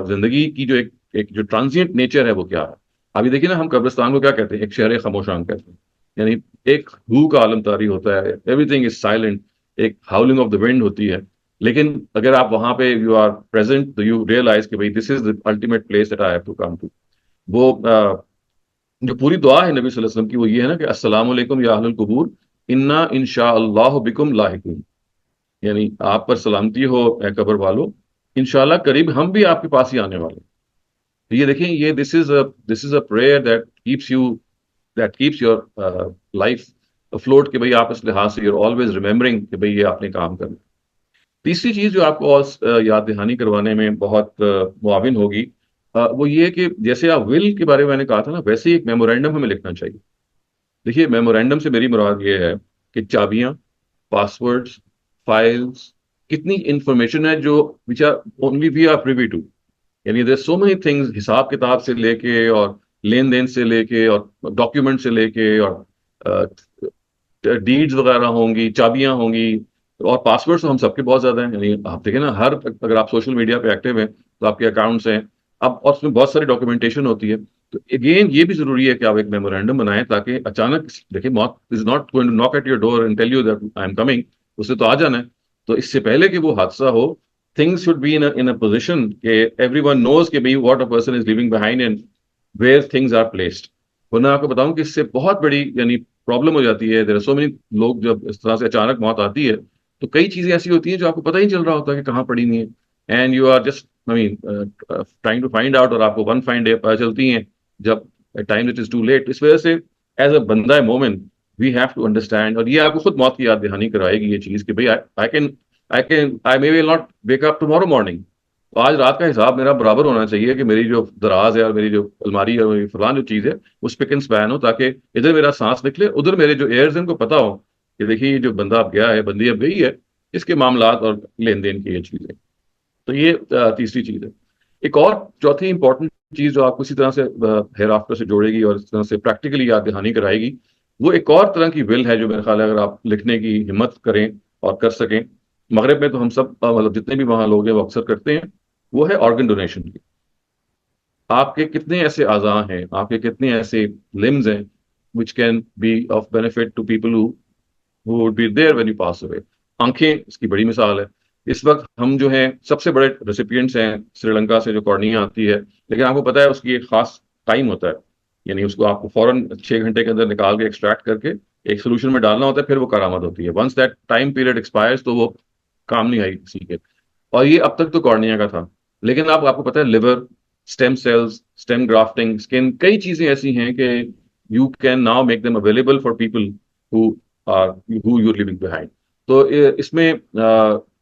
जिंदगी की जो एक जो ट्रांजिएंट नेचर है वो क्या है। अभी देखिए ना, हम कब्रिस्तान को क्या कहते हैं, एक शहर खामोशान कहते हैं, यानी एक हू का आलम तारी होता है, एवरीथिंग इज साइलेंट, एक हाउलिंग ऑफ द विंड होती है। लेकिन अगर आप वहां पे यू आर प्रेजेंट तो यू रियलाइज कि भाई this is the ultimate place that I have to come to. वो जो पूरी दुआ है नबी सल्लल्लाहु अलैहि वसल्लम की वो ये है ना कि अस्सलाम वालेकुम या अहलुल कुबूर इन्ना इंशा अल्लाह बिकुम लाहिकून, यानी आप पर सलामती हो ए कब्र वालों, इंशाल्लाह करीब हम भी आपके पास ही आने वाले हैं। तो ये देखें, ये this is a prayer that keeps your life afloat, कि भाई आप इस लिहाज से यूर ऑलवेज रिमेम्बरिंग कि भाई ये आपने काम करना। तीसरी चीज जो आपको और याद दहानी करवाने में बहुत मुआविन होगी, वो ये है कि जैसे आप विल के बारे में मैंने कहा था ना, वैसे ही एक मेमोरेंडम हमें लिखना चाहिए। देखिए, मेमोरेंडम से मेरी मुराद ये है कि चाबियां, पासवर्ड्स, फाइल्स, कितनी इंफॉर्मेशन है जो which are only we are privy to, यानी देयर सो मेनी थिंग्स, हिसाब किताब से लेके और लेन देन से लेके और डॉक्यूमेंट से लेके और डीड्स वगैरह होंगी, चाबियां होंगी, और पासवर्ड्स तो हम सबके बहुत ज्यादा हैं। यानी आप देखें ना, हर अगर आप सोशल मीडिया पे एक्टिव हैं तो आपके अकाउंट्स हैं अब, और उसमें बहुत सारी डॉक्यूमेंटेशन होती है। तो अगेन ये भी जरूरी है कि आप एक मेमोरेंडम बनाएं, ताकि अचानक देखिए मौत is not going to knock at your door and tell you that I am coming, उससे तो आ जाना है। तो इससे पहले कि वो हादसा हो, things should be in a position कि एवरीवन नोज कि भाई what a person is living behind and where things are placed. वरना आपको बताऊं कि इससे बहुत बड़ी यानी प्रॉब्लम हो जाती है। देयर आर सो मेनी लोग, जब इस तरह से अचानक मौत आती है तो कई चीजें ऐसी होती हैं जो आपको पता ही चल रहा होता है कि कहाँ पड़ी नहीं है, and you are just I mean trying to find out, और आपको वन फाइन डे पता चलती हैं जब time it is too late. इस वजह से एज अ बंदा मोमिन वी हैव टू अंडरस्टैंड, और ये आपको खुद मौत की याद दहानी कराएगी ये चीज कि भाई I may will not wake up tomorrow morning. तो आज रात का हिसाब मेरा बराबर होना चाहिए कि मेरी जो दराज है और मेरी जो अलमारी है, मेरी फलान जो चीज है, वो स्पिक एंड स्पैन हो, ताकि इधर मेरा सांस निकले, उधर मेरे जो एयर्स हैं उनको पता हो कि देखिए ये जो बंदा अब गया है, बंदी अब गई है, इसके मामलात और लेन देन की ये चीजें। तो ये तीसरी चीज है। एक और चौथी इंपॉर्टेंट चीज जो आपको इसी तरह से हेयर आफ्टर से जोड़ेगी और इस तरह से प्रैक्टिकली याद दहानी कराएगी, वो एक और तरह की विल है जो मेरे ख्याल है अगर आप लिखने की हिम्मत करें और कर सकें, मगरब में तो हम सब मतलब जितने भी वहां लोग हैं वो अक्सर करते हैं, वो है ऑर्गन डोनेशन की। आपके कितने ऐसे आज़ा हैं, आपके कितने ऐसे लिम्स हैं which can be of benefit to people who would be there when you pass away। आंखें इसकी बड़ी मिसाल है। इस वक्त हम जो हैं सबसे बड़े रेसिपिएंट्स हैं श्रीलंका से जो कॉर्निया आती है, लेकिन आपको पता है उसकी एक खास टाइम होता है। यानी उसको आपको फौरन 6 घंटे के अंदर निकाल के एक्सट्रैक्ट करके एक सोल्यूशन में डालना होता है, फिर वो करामत होती है। Once that time period expires तो वो काम नहीं आई किसी के। और ये अब तक तो कॉर्निया का था, लेकिन आप आपको पता है liver, stem cells, stem grafting, skin, कई चीजें ऐसी हैं कि you can now make them available for people who are who you living behind. तो इसमें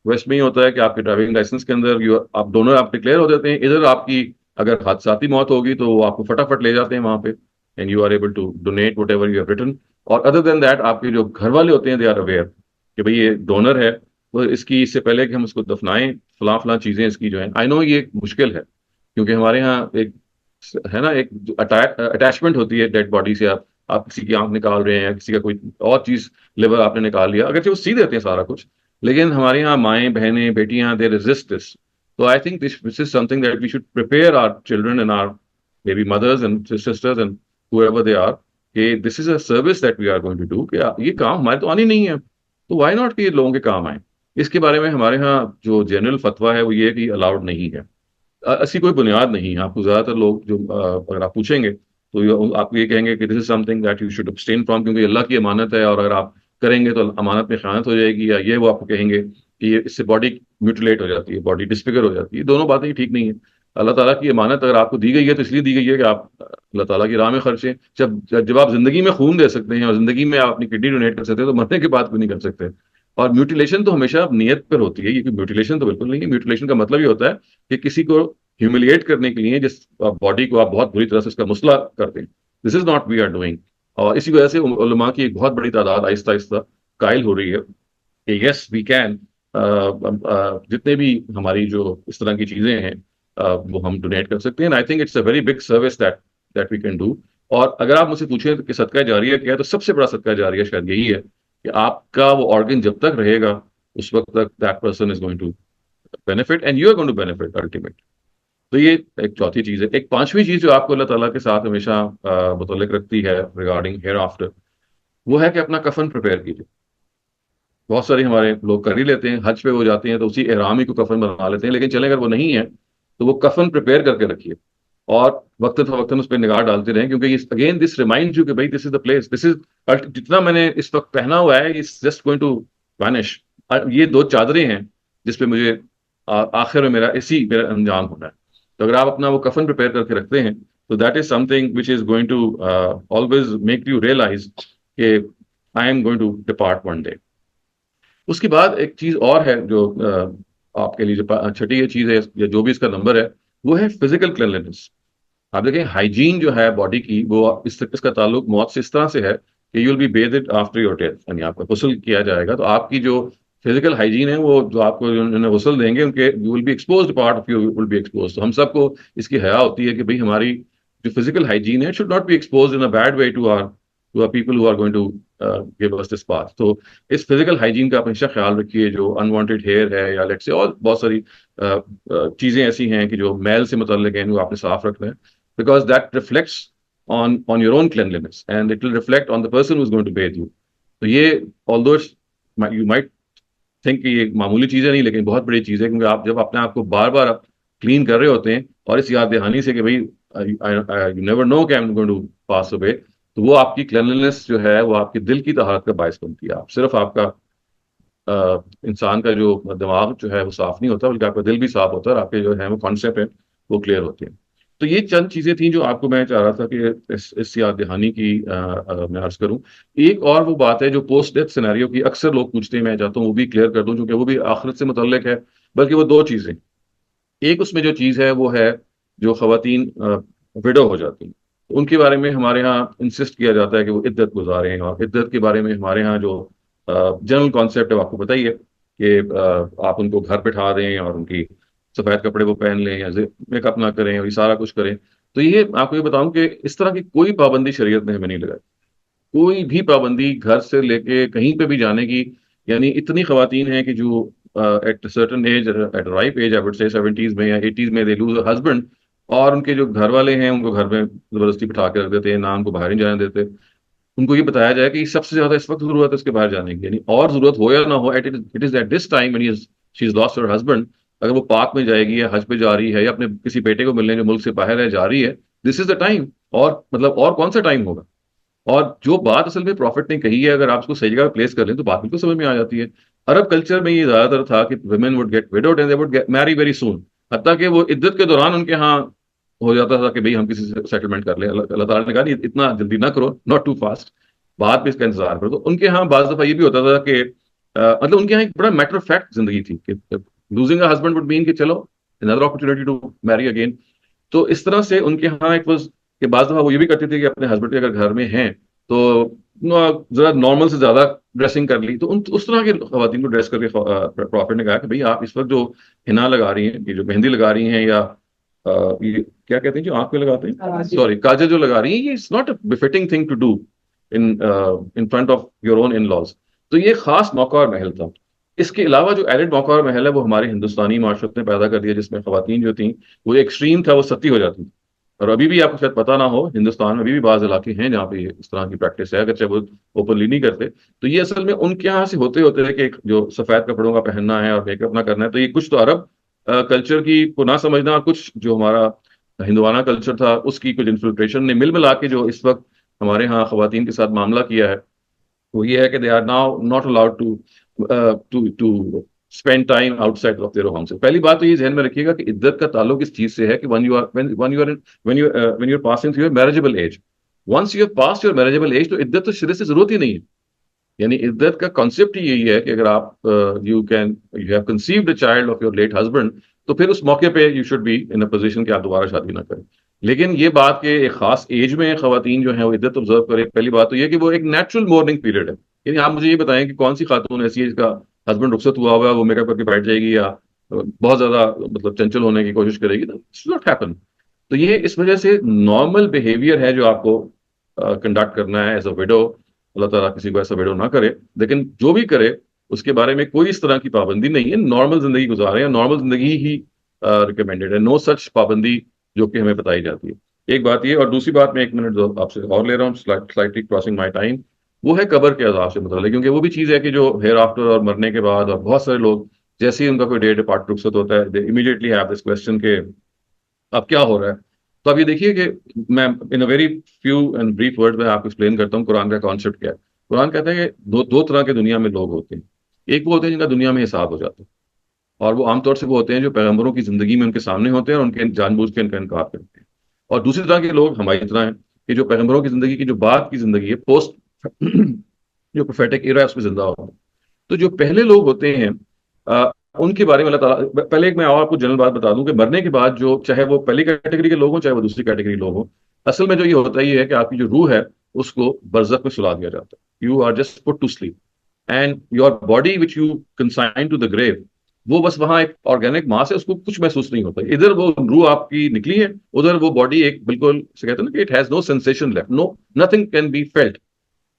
वेस्ट में ही होता है कि आपके ड्राइविंग लाइसेंस के अंदर आप दोनों आप डिक्लेयर हो जाते हैं। इधर आपकी अगर हादसाती मौत होगी तो वो आपको फटाफट ले जाते हैं वहां पे, and you are able to donate whatever you have written. और अदर देन दैट आपके जो घर वाले होते हैं दे आर अवेयर कि भाई ये डोनर है, तो इसकी इससे पहले कि हम इसको दफनाएं फलां फलां चीजें इसकी जो है, आई नो ये मुश्किल है क्योंकि हमारे यहाँ एक है ना, एक अटैचमेंट होती है डेड बॉडी से। आप किसी की आंख निकाल रहे हैं या किसी का कोई और चीज, लिवर आपने निकाल लिया, अगर वो सी देते हैं सारा कुछ, लेकिन हमारे यहाँ माएँ बहनें बेटियां दे रेजिस्ट दिस। तो I think this is something that we should prepare our children and our maybe mothers and sisters and whoever they are, कि this is a service that we are going to do, कि ये काम हमारे तो आनी नहीं है, तो व्हाई नॉट कि ये लोगों के काम आए। इसके बारे में हमारे यहाँ जो जनरल फतवा है वो ये है कि अलाउड नहीं है। ऐसी कोई बुनियाद नहीं है। आपको ज्यादातर लोग जो अगर आप पूछेंगे तो आपको ये कहेंगे कि this is something that you should abstain from, क्योंकि अल्लाह की अमानत है और अगर आप करेंगे तो अमानत में खयानत हो जाएगी, या ये वो आपको कहेंगे कि ये इससे बॉडी म्यूटिलेट हो जाती है, बॉडी डिस्फिगर हो जाती है। दोनों बातें ही ठीक नहीं है। अल्लाह ताला की अमानत अगर आपको दी गई है तो इसलिए दी गई है कि आप अल्लाह ताला की राह में खर्चें। जब जब आप जिंदगी में खून दे सकते हैं और जिंदगी में आप अपनी किडनी डोनेट कर सकते हैं तो मरने के बाद क्यों नहीं कर सकते। और म्यूटिलेशन तो हमेशा नीयत पर होती है, ये म्यूटिलेशन तो बिल्कुल नहीं है। म्यूटिलेशन का मतलब ये होता है कि किसी को ह्यूमिलिएट करने के लिए जिस बॉडी को आप बहुत बुरी तरह से उसका मुसला करते हैं। This is not we are doing. और इसी वजह से उलमा की एक बहुत बड़ी तादाद आहिस्ता आहिस्ता कायल हो रही है कि यस वी कैन, जितने भी हमारी जो इस तरह की चीजें हैं वो हम डोनेट कर सकते हैं। I think it's a very big service that that we can do. और अगर आप मुझसे पूछें कि सदका जारिया क्या है, तो सबसे बड़ा सदका जारिया शायद यही है कि आपका वो ऑर्गन जब तक रहेगा उस वक्त तक that person is going to benefit and you are going to benefit ultimate. तो ये एक चौथी चीज है। एक पांचवी चीज जो आपको अल्लाह ताला के साथ हमेशा मुतल्लिक रखती है रिगार्डिंग हेयर आफ्टर, वो है कि अपना कफन प्रिपेयर कीजिए। बहुत सारे हमारे लोग कर ही लेते हैं, हज पे वो जाते हैं तो उसी एहराम ही को कफन बना लेते हैं, लेकिन चले अगर वो नहीं है तो वो कफन प्रिपेयर करके रखिए और वक्तन फवक्तन उस पर निगाह डालते रहें, क्योंकि अगेन दिस रिमाइंड यू कि भाई this is the place, this is, जितना मैंने इस वक्त पहना हुआ है it's just going to vanish. ये दो चादरें हैं जिसपे मुझे आखिर में मेरा अंजाम होना है। तो अगर आप अपना वो कफन प्रिपेयर करके रखते हैं तो that is something which is going to always make you realise कि I am going to depart one day. उसके बाद एक चीज और है जो आपके लिए जो छठी ये चीज है या जो भी इसका नंबर है, वो है फिजिकल क्लीनलीनेस। आप देखें हाइजीन जो है बॉडी की, वो इसका ताल्लुक मौत से इस तरह से है कि you'll be based after your death, यानी आपका गुस्ल किया जाएगा तो आपकी जो फिजिकल हाइजीन है वो जो आपको उन्होंने गुस्ल देंगे उनके you will be exposed, part of you will be expose. तो हम सबको इसकी हया होती है कि भाई हमारी जो फिजिकल हाइजीन है should not be expose in a bad way to our people who are going to give us this path. तो इस फिजिकल हाइजीन का आप हमेशा ख्याल रखिए। जो अनवांटेड हेयर है या लेट्स से और बहुत सारी चीजें ऐसी हैं कि जो मैल से मुतल्लिक हैं, वो आपने साफ रखना है, because that reflects on your own cleanliness and it will reflect on the person who's going to bathe you. तो ये although you might think कि ये मामूली चीज़ है नहीं, लेकिन बहुत बड़ी चीज़ है, क्योंकि आप जब अपने आप को बार बार क्लीन कर रहे होते हैं और इस याद दहानी से कि भाई यू नेवर नो कि I am going to pass away, तो वो आपकी क्लीनलीनेस जो है वो आपके दिल की तहारत का बायस बनती है। आप सिर्फ आपका इंसान का जो दिमाग जो है वो साफ नहीं होता, बल्कि आपका दिल भी साफ होता है और आपके जो है वो कॉन्सेप्ट है वो क्लियर होते हैं। तो ये चंद चीजें थी जो आपको मैं चाह रहा था कि इस याद दहानी की मैं अर्ज करूं। एक और वो बात है जो पोस्ट डेथ सिनेरियो की अक्सर लोग पूछते हैं, मैं चाहता हूँ वो भी क्लियर कर दूं क्योंकि वो भी आखिरत से मुतल्लिक है। बल्कि वो दो चीजें, एक उसमें जो चीज है वो है जो खवातीन विडो हो जाती हैं, तो उनके बारे में हमारे यहाँ इंसिस्ट किया जाता है कि वो इद्दत गुजारें। और इद्दत के बारे में हमारे यहाँ जो जनरल कॉन्सेप्ट है वो आपको पता ही है कि आप उनको घर बिठा दें और उनकी सफेद कपड़े वो पहन लें या मेकअप ना करें और ये सारा कुछ करें। तो ये आपको ये बताऊं कि इस तरह की कोई पाबंदी शरीयत ने हमें नहीं लगाई, कोई भी पाबंदी घर से लेके कहीं पे भी जाने की। यानी इतनी खवातीन हैं कि जो at certain age, at ripe age, I would say 70s में या 80s में दे लूज हस्बैंड, और उनके जो घर वाले हैं उनको घर में जबरदस्ती बिठा के रख देते हैं, ना उनको बाहर नहीं जाने देते। उनको ये बताया जाए कि सबसे ज्यादा इस वक्त जरूरत है उसके बाहर जाने की, यानी और जरूरत हो या ना हो, it is at this time when she is lost her husband. अगर वो पाक में जाएगी या हज पे जा रही है या अपने किसी बेटे को मिलने जो मुल्क से बाहर है जा रही है, दिस इज द टाइम। और मतलब और कौन सा टाइम होगा। और जो बात असल में प्रॉफिट ने कही है, अगर आप उसको सही जगह प्लेस कर लें तो बात बिल्कुल समझ में आ जाती है। अरब कल्चर में ये ज्यादातर था कि women would get widowed and they would get Mary very soon. हत्ता कि वो इद्दत के दौरान उनके यहाँ हो जाता था कि भाई हम किसी से सेटलमेंट कर ले। अल्लाह अल्लाह ताला ने कहा नहीं, इतना जल्दी ना करो, नॉट टू फास्ट, बाद में इसका इंतजार करो। तो उनके यहाँ बाज दफा ये भी होता था कि मतलब उनके यहाँ एक बड़ा मैटर ऑफ फैक्ट जिंदगी थी कि losing a husband would mean कि चलो another opportunity to marry again. तो इस तरह से उनके यहाँ एक वाज कि बाज दफा वो ये भी करते थे कि अपने हस्बैंड के अगर घर में हैं तो जरा नॉर्मल से ज्यादा ड्रेसिंग कर ली, तो उस तरह की खवातीन को ड्रेस करके प्रॉफिट ने कहा कि भाई आप इस वक्त जो हिना लगा रही हैं, ये जो मेहंदी लगा रही हैं, या ये क्या कहते हैं जो आंख पे लगाते हैं, सॉरी काजल जो लगा रही हैं, ये it's not a befitting thing to do in in front of your own in laws. तो ये खास मौका और महल था। इसके अलावा जो एडेड मौका और महल है वो हमारे हिंदुस्तानी माशरत ने पैदा कर दिया, जिसमें खवातीन जो थी वो एक्सट्रीम था, वो सती हो जाती थी। और अभी भी आपको शायद पता ना हो, हिंदुस्तान में अभी भी बाज इलाके हैं जहाँ पे इस तरह की प्रैक्टिस है, अगर चाहे वो ओपनली नहीं करते। तो ये असल में उनके यहाँ से होते होते है कि एक जो सफेद कपड़ों का पहनना है और मेकअप ना करना है, तो ये कुछ तो अरब कल्चर की को ना समझना, और कुछ जो हमारा हिंदुआना कल्चर था उसकी कुछ इन्फिल्ट्रेशन ने मिल मिला के जो इस वक्त हमारे यहाँ खवातीन के साथ मामला किया है, वो ये है कि they are now not allowed to to spend time outside of their home. से पहली बात तो ये ध्यान में रखिएगा कि इद्दत का ताल्लुक इस चीज से है कि when you are passing through your marriageable age, once you have passed your marriageable age, तो इद्दत तो सिरे से जरूरत ही नहीं है। यानी इद्दत का कॉन्सेप्ट ही यही है कि अगर आप you have conceived a child of your late husband, तो फिर उस मौके पे you should be in a position कि आप दोबारा शादी ना करें। लेकिन ये बात के एक खास एज में खवातीन जो है वो इद्दत ऑब्जर्व करें, पहली बात तो ये कि वो एक नेचुरल मॉर्निंग पीरियड है। यानी आप मुझे ये बताएं कि कौन सी खातून ऐसी है जिसका हस्बैंड रुखसत हुआ हुआ है, वो मेकअप करके बैठ जाएगी या बहुत ज्यादा मतलब चंचल होने की कोशिश करेगी, तो इट्स नॉट हैपन। तो ये इस वजह से नॉर्मल बिहेवियर है जो आपको कंडक्ट करना है एज अ विडो। अल्लाह ताला किसी को ऐसा विडो ना करे, लेकिन जो भी करे उसके बारे में कोई इस तरह की पाबंदी नहीं है। नॉर्मल जिंदगी गुजारे, नॉर्मल जिंदगी ही रिकमेंडेड है, नो सच पाबंदी जो कि हमें बताई जाती है। एक बात ये, और दूसरी बात मैं एक मिनट जो आपसे और ले रहा हूँ, स्लाइटली क्रॉसिंग माई टाइम, वो है कब्र के अजाब से मतलब, क्योंकि वो भी चीज़ है कि जो हेयर आफ्टर और मरने के बाद, और बहुत सारे लोग जैसे ही उनका कोई डेट पार्ट रुखसत होता है, दे इमीडिएटली हैव दिस क्वेश्चन के अब क्या हो रहा है। तो अब ये देखिए कि मैं in a very few and brief word में आपको एक्सप्लेन करता हूँ कुरान का कॉन्सेप्ट क्या है। कुरान कहता है कि दो तरह के दुनिया में लोग होते हैं। एक वो होते हैं जिनका दुनिया में हिसाब हो जाता है, और वो आमतौर से वो होते हैं जो पैगंबरों की जिंदगी में उनके सामने होते हैं और उनके जानबूझ के इनका इनकार करते हैं। और दूसरी तरह के लोग हमारी तरह हैं कि जो पैगंबरों की जिंदगी की जो बाद की जिंदगी है, पोस्ट जो प्रोफेटिक एरा है, उसमें जिंदा होते हैं। तो जो पहले लोग होते हैं उनके बारे में अल्लाह ताला, पहले एक मैं और आपको जनरल बात बता दूं कि मरने के बाद जो, चाहे वो पहली कैटेगरी के लोग हों चाहे वो दूसरी कैटेगरी लोग हों, असल में जो ये होता ही है कि आपकी जो रूह है उसको बरज़ख में सुला दिया जाता है। You are just put to sleep, and your body which you consign to the grave, वो बस वहां एक ऑर्गेनिक मास है, उसको कुछ महसूस नहीं होता। इधर वो रूह आपकी निकली है, उधर वो बॉडी एक बिल्कुल से कहते हैं ना कि it has no sensation left, no nothing can be felt.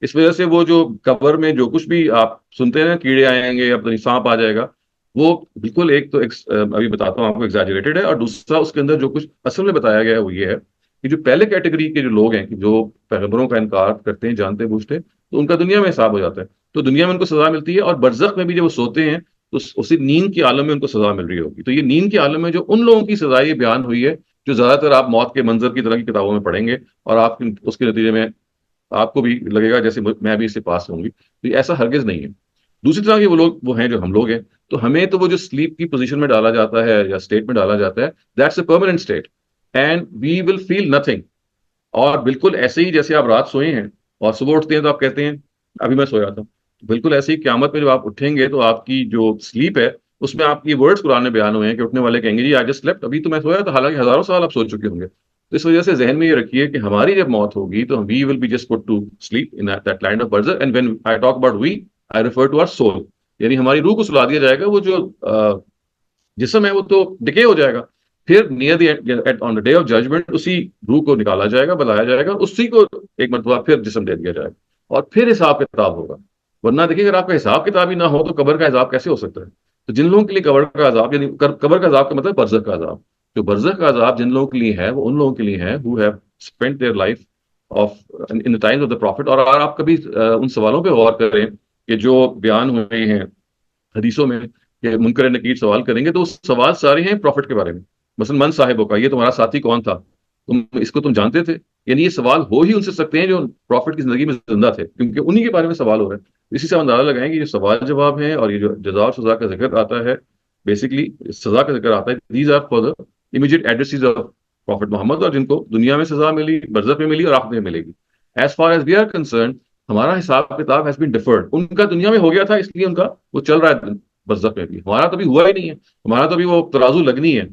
इस वजह से वो जो कब्र में जो कुछ भी आप सुनते हैं ना, कीड़े आएंगे या पता नहीं सांप आ जाएगा, वो बिल्कुल एक तो अभी बताता हूँ आपको, एग्जैजरेटेड है। और दूसरा उसके अंदर जो कुछ असल में बताया गया है वो ये है कि जो पहले कैटेगरी के जो लोग हैं कि जो पैगंबरों का इनकार करते हैं जानते बूझते, तो उनका दुनिया में हिसाब हो जाता है, तो दुनिया में उनको सजा मिलती है। और बरज़ख में भी जब वो सोते हैं तो उसी नींद के आलम में उनको सजा मिल रही होगी। तो ये नींद के आलम में जो उन लोगों की सजा ये बयान हुई है जो ज्यादातर आप मौत के मंजर की तरह की किताबों में पढ़ेंगे, और आप उसके नतीजे में आपको भी लगेगा जैसे मैं भी इससे पास होंगी। तो ये ऐसा हरगिज नहीं है। दूसरी तरह के वो लोग वो हैं जो हम लोग हैं, तो हमें तो वो जो स्लीप की पोजीशन में डाला जाता है या स्टेट में डाला जाता है, that's a permanent state, and we will feel nothing. और बिल्कुल ऐसे ही जैसे आप रात सोए हैं और सुबह उठते हैं तो आप कहते हैं अभी मैं सोया था, तो बिल्कुल ऐसे ही क्यामत में जब आप उठेंगे तो आपकी जो स्लीप है उसमें आपकी वर्ड्स कुरान में बयान हुए हैं कि उठने वाले कहेंगे जी आई जस्ट स्लेप्ट, अभी तो मैं सोया था, हालांकि हजारों साल आप सो चुके होंगे। तो इस वजह से जहन में ये रखिए कि हमारी जब मौत होगी तो we will be just put to sleep in that land of बर्ज़ख, and when I talk about we, I refer to our soul. यानी हमारी रूह को सुला दिया जाएगा, वो जो जिस्म है वो तो डिके हो जाएगा। फिर near on the day of judgement उसी रूह को निकाला जाएगा, बुलाया जाएगा, उसी को एक मरतबा फिर जिस्म दे दिया जाएगा, और फिर हिसाब किताब होगा। वरना देखिए अगर आपका हिसाब किताब ही ना हो तो कब्र का हिसाब कैसे हो सकता है। तो जिन लोगों के लिए कब्र का अजाब, यानी कब्र का अजाब का मतलब बरज़ख का अजाब, जो बरज़ख का अजाब जिन लोगों के लिए है वो उन लोगों के लिए है who have spent their life of in the times of the profit. और अगर आप कभी उन सवालों पे गौर करें कि जो बयान हुए हैं हदीसों में कि मुनकर नकीर सवाल करेंगे, तो सवाल सारे हैं प्रॉफिट के बारे में। मसलन मन साहिब का, ये तुम्हारा साथी कौन था, तुम जानते थे? यानी ये सवाल हो ही उनसे सकते हैं जो प्रॉफिट की जिंदगी में जिंदा थे, क्योंकि उन्हीं के बारे में सवाल हो रहा है। इसी से हम अंदाजा लगाएं कि जो सवाल जवाब है और ये जो जजा और सजा का जिक्र आता है, बेसिकली सजा का जिक्र आता है, these are for the immediate addressees of prophet Muhammad, और जिनको दुनिया में सजा मिली, बरज़ख में मिली और आखिरत में मिलेगी। As far as we are concerned, हमारा हिसाब किताब हैज बीन डिफर्ड। उनका दुनिया में हो गया था, इसलिए उनका वो चल रहा है बरज़ख में भी। हमारा तो अभी हुआ ही नहीं है, हमारा तो अभी वो तराजू लगनी है।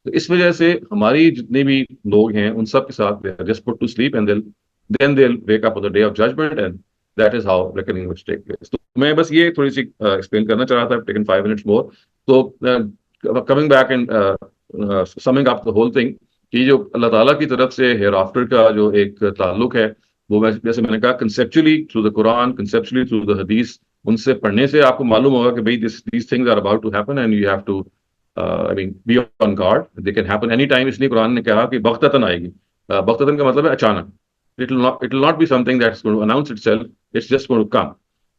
तो इस वजह से हमारी जितने भी लोग हैं उन सब के साथ just put to sleep and then they wake up on the day of judgement, and that is how reckoning will take place. तो मैं बस ये थोड़ी सी एक्सप्लेन करना चाह रहा था, टेकन 5 मिनट्स मोर। तो coming back and summing up the whole thing, कि जो अल्लाह ताला की तरफ से हेयर आफ्टर का जो एक ताल्लुक है, वो जैसे मैंने कहा, conceptually through the Quran, conceptually through the hadith, उनसे पढ़ने से आपको मालूम होगा कि भाई these things are about to happen and you have to I mean be on guard, they can happen any time. इसलिए कुरान ने कहा कि बख्ततन आएगी। बख्ततन का मतलब है अचानक। It will not be something that's going to announce itself, it's just going to come.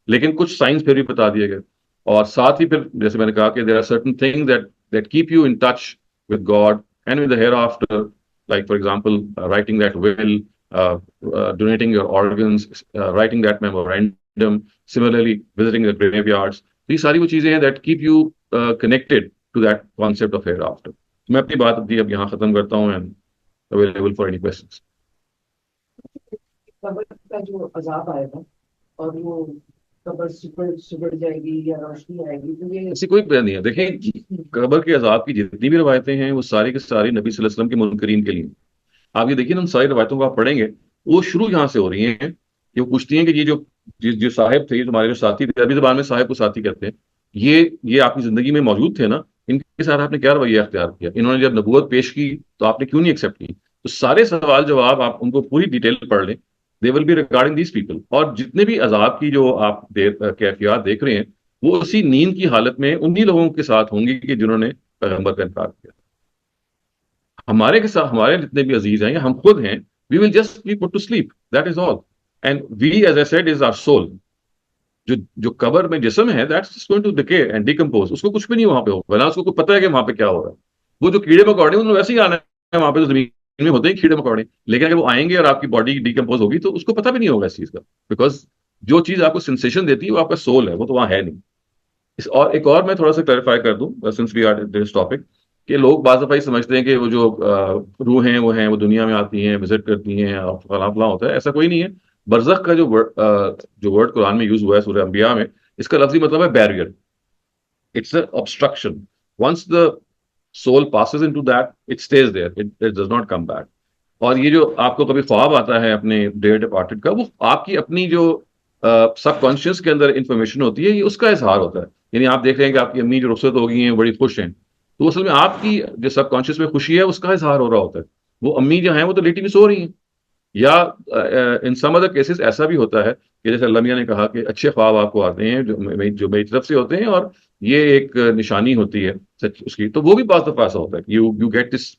लेकिन कुछ साइंस फिर भी बता दिए गए। और साथ ही फिर जैसे मैंने कहा कि there are certain things that keep you in touch with God and with the hereafter, like for example, writing that will, donating your organs, writing that memorandum, similarly visiting the graveyards. These सारी वो चीजें हैं that keep you connected to that concept of hereafter. मैं अपनी बात अब यहाँ खत्म करता हूँ and available for any questions. कब्र का जो अजाब आएगा और वो कब्र सिकुड़ सिकुड़ जाएगी या रोशनी आएगी, तो ये ऐसी कोई बात नहीं है। देखें, कब्र के अजाब की जितनी भी रवायतें हैं वो सारी की सारी नबी सल्लल्लाहु अलैहि वसल्लम के मुनकरीन के लिए। आप ये देखिए ना, उन सारी रवायतों को आप पढ़ेंगे, वो शुरू यहाँ से हो रही हैं कि वो पूछती हैं कि ये जो साहिब थे, तुम्हारे जो साथी थे, अरबी जबान में साहिब को साथी कहते हैं, ये आपकी जिंदगी में मौजूद थे ना, इनके साथ आपने क्या रवैया अख्तियार किया? इन्होंने जब नबूवत पेश की तो आपने क्यों नहीं एक्सेप्ट की? तो सारे सवाल जवाब आप उनको पूरी डिटेल पढ़ लें, दे will B regarding these people. और जितने भी अजाब की जो आप कैफियत देख रहे हैं, वो उसी नींद की हालत में उन्हीं लोगों के साथ होंगे कि जिन्होंने पैगंबर का इनकार किया। हमारे के साथ हमारे जितने भी अजीज हैं या हम खुद हैं, we will just be put to sleep, that is all. And we, as I said, is our soul. जो जो कब्र में जिस्म है, that's going to decay and decompose. उसको कुछ भी नहीं वहां पे होगा ना, उसको कुछ पता है कि वहां पे क्या हो रहा है। वो जो कीड़े मकोड़े, उन्होंने वैसे ही आना है वहां पे, तो जमीन में होते हैं कीड़े मकोड़े, लेकिन अगर वो आएंगे और आपकी बॉडी डिकम्पोज होगी तो उसको पता भी नहीं होगा इस चीज का, बिकॉज जो चीज आपको सेंसेशन देती है वो आपका सोल है, वो तो वहां है नहीं। इस और एक और मैं थोड़ा सा क्लैरिफाई कर दूं, since we are this topic, कि लोग बाज़ दफा समझते हैं कि वो जो रूह हैं वो दुनिया में आती हैं, विजिट करती हैं और फलां फलां होता है। ऐसा कोई नहीं है। बरज़ख का जो वर्ड कुरान में यूज हुआ है सूरह अंबिया में, इसका लफ्जी मतलब है barrier. It's a obstruction. Once the soul passes into that, it stays there, it does not come back. और ये जो आपको कभी ख्वाब आता है अपने डेड डिपार्टेड का, वो आपकी अपनी जो सबकॉन्शियस के अंदर इंफॉर्मेशन होती है, ये उसका इजहार होता है। यानी आप देख रहे हैं कि आपकी अम्मी जो रुखसत हो गई हैं, बड़ी खुश हैं, तो असल में आपकी जो सबकॉन्शियस में खुशी है उसका इजहार हो रहा होता है। वो अम्मी जो हैं वो तो लेटी भी सो रही हैं। या इन सम अदर केसेस ऐसा भी होता है कि जैसे अल्लाह मियां ने कहा कि अच्छे ख्वाब आपको आते हैं जो मेरी तरफ से होते हैं, और ये एक निशानी होती है सच उसकी। तो वो भी बात दफा ऐसा होता है, you get this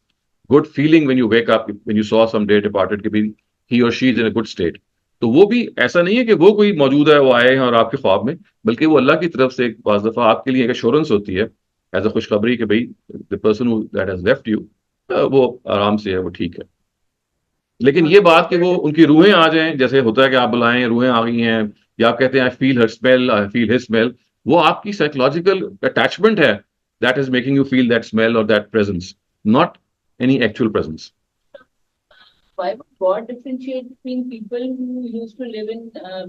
good feeling when you wake up, when you saw some day departed कि ही और she is in a good state. तो वो भी ऐसा नहीं है कि वो कोई मौजूद है, वो आए हैं और आपके ख्वाब में, बल्कि वो अल्लाह की तरफ से एक बाज़ दफा आपके लिए एक एश्योरेंस होती है, एज अ खुशखबरी कि भाई the person that has left you, वो आराम से है, वो ठीक है। लेकिन ये बात कि वो उनकी रूहें आ जाएं, जैसे होता है कि आप बुलाएं रूहें आ गई हैं, या आप कहते हैं I feel her smell, I feel his smell, वो आपकी साइकोलॉजिकल अटैचमेंट है, that is making you feel that smell और that presence, not any actual presence. why would God differentiate between people who used to live in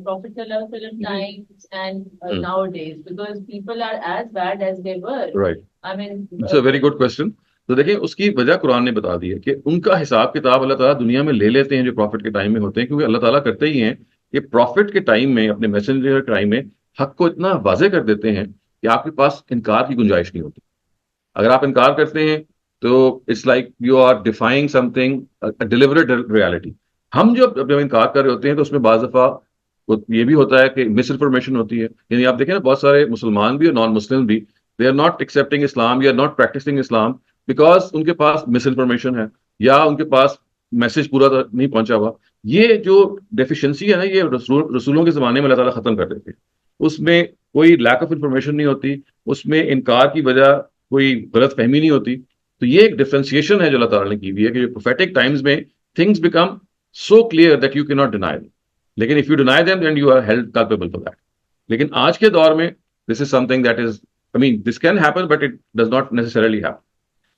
Prophet Sallallahu Alaihi Wasallam times and nowadays? Because people are as bad as they were. Right. I mean, It's a very good question. तो देखिए, उसकी वजह कुरान ने बता दी है कि उनका हिसाब किताब अल्लाह ताला दुनिया में ले लेते हैं जो प्रॉफिट के टाइम में होते हैं, क्योंकि अल्लाह ताला करते ही हैं कि प्रॉफिट के टाइम में, अपने मैसेंजर के टाइम में हक को इतना वाजे कर देते हैं कि आपके पास इनकार की गुंजाइश नहीं होती। अगर आप इनकार करते हैं तो it's like you are defying something, delivered reality. हम जब इनकार कर रहे होते हैं तो उसमें बाज़ दफा ये भी होता है कि मिस इन्फॉर्मेशन होती है। यानी आप देखें ना, बहुत सारे मुसलमान भी और नॉन मुस्लिम भी, दे आर नॉट एक्सेप्टिंग इस्लाम, या नॉट प्रैक्टिसिंग इस्लाम, बिकॉज उनके पास मिस इन्फॉर्मेशन है, या उनके पास मैसेज पूरा नहीं पहुंचा हुआ। ये जो डेफिशिएंसी है ना, ये रसूलों के ज़माने में अल्लाह ताला ख़त्म कर देते हैं। उसमें कोई लैक ऑफ इंफॉर्मेशन नहीं होती, उसमें इनकार की वजह कोई गलत फहमी नहीं होती। तो ये एक डिफ्रेंसिएशन है जो अल्लाह ताला ने की हुई है कि प्रोफेटिक टाइम्स में things become so clear that you cannot deny them. लेकिन if you deny them, then you are held culpable for that. लेकिन आज के दौर में this is something that is, I mean, this can happen, but it does not necessarily happen.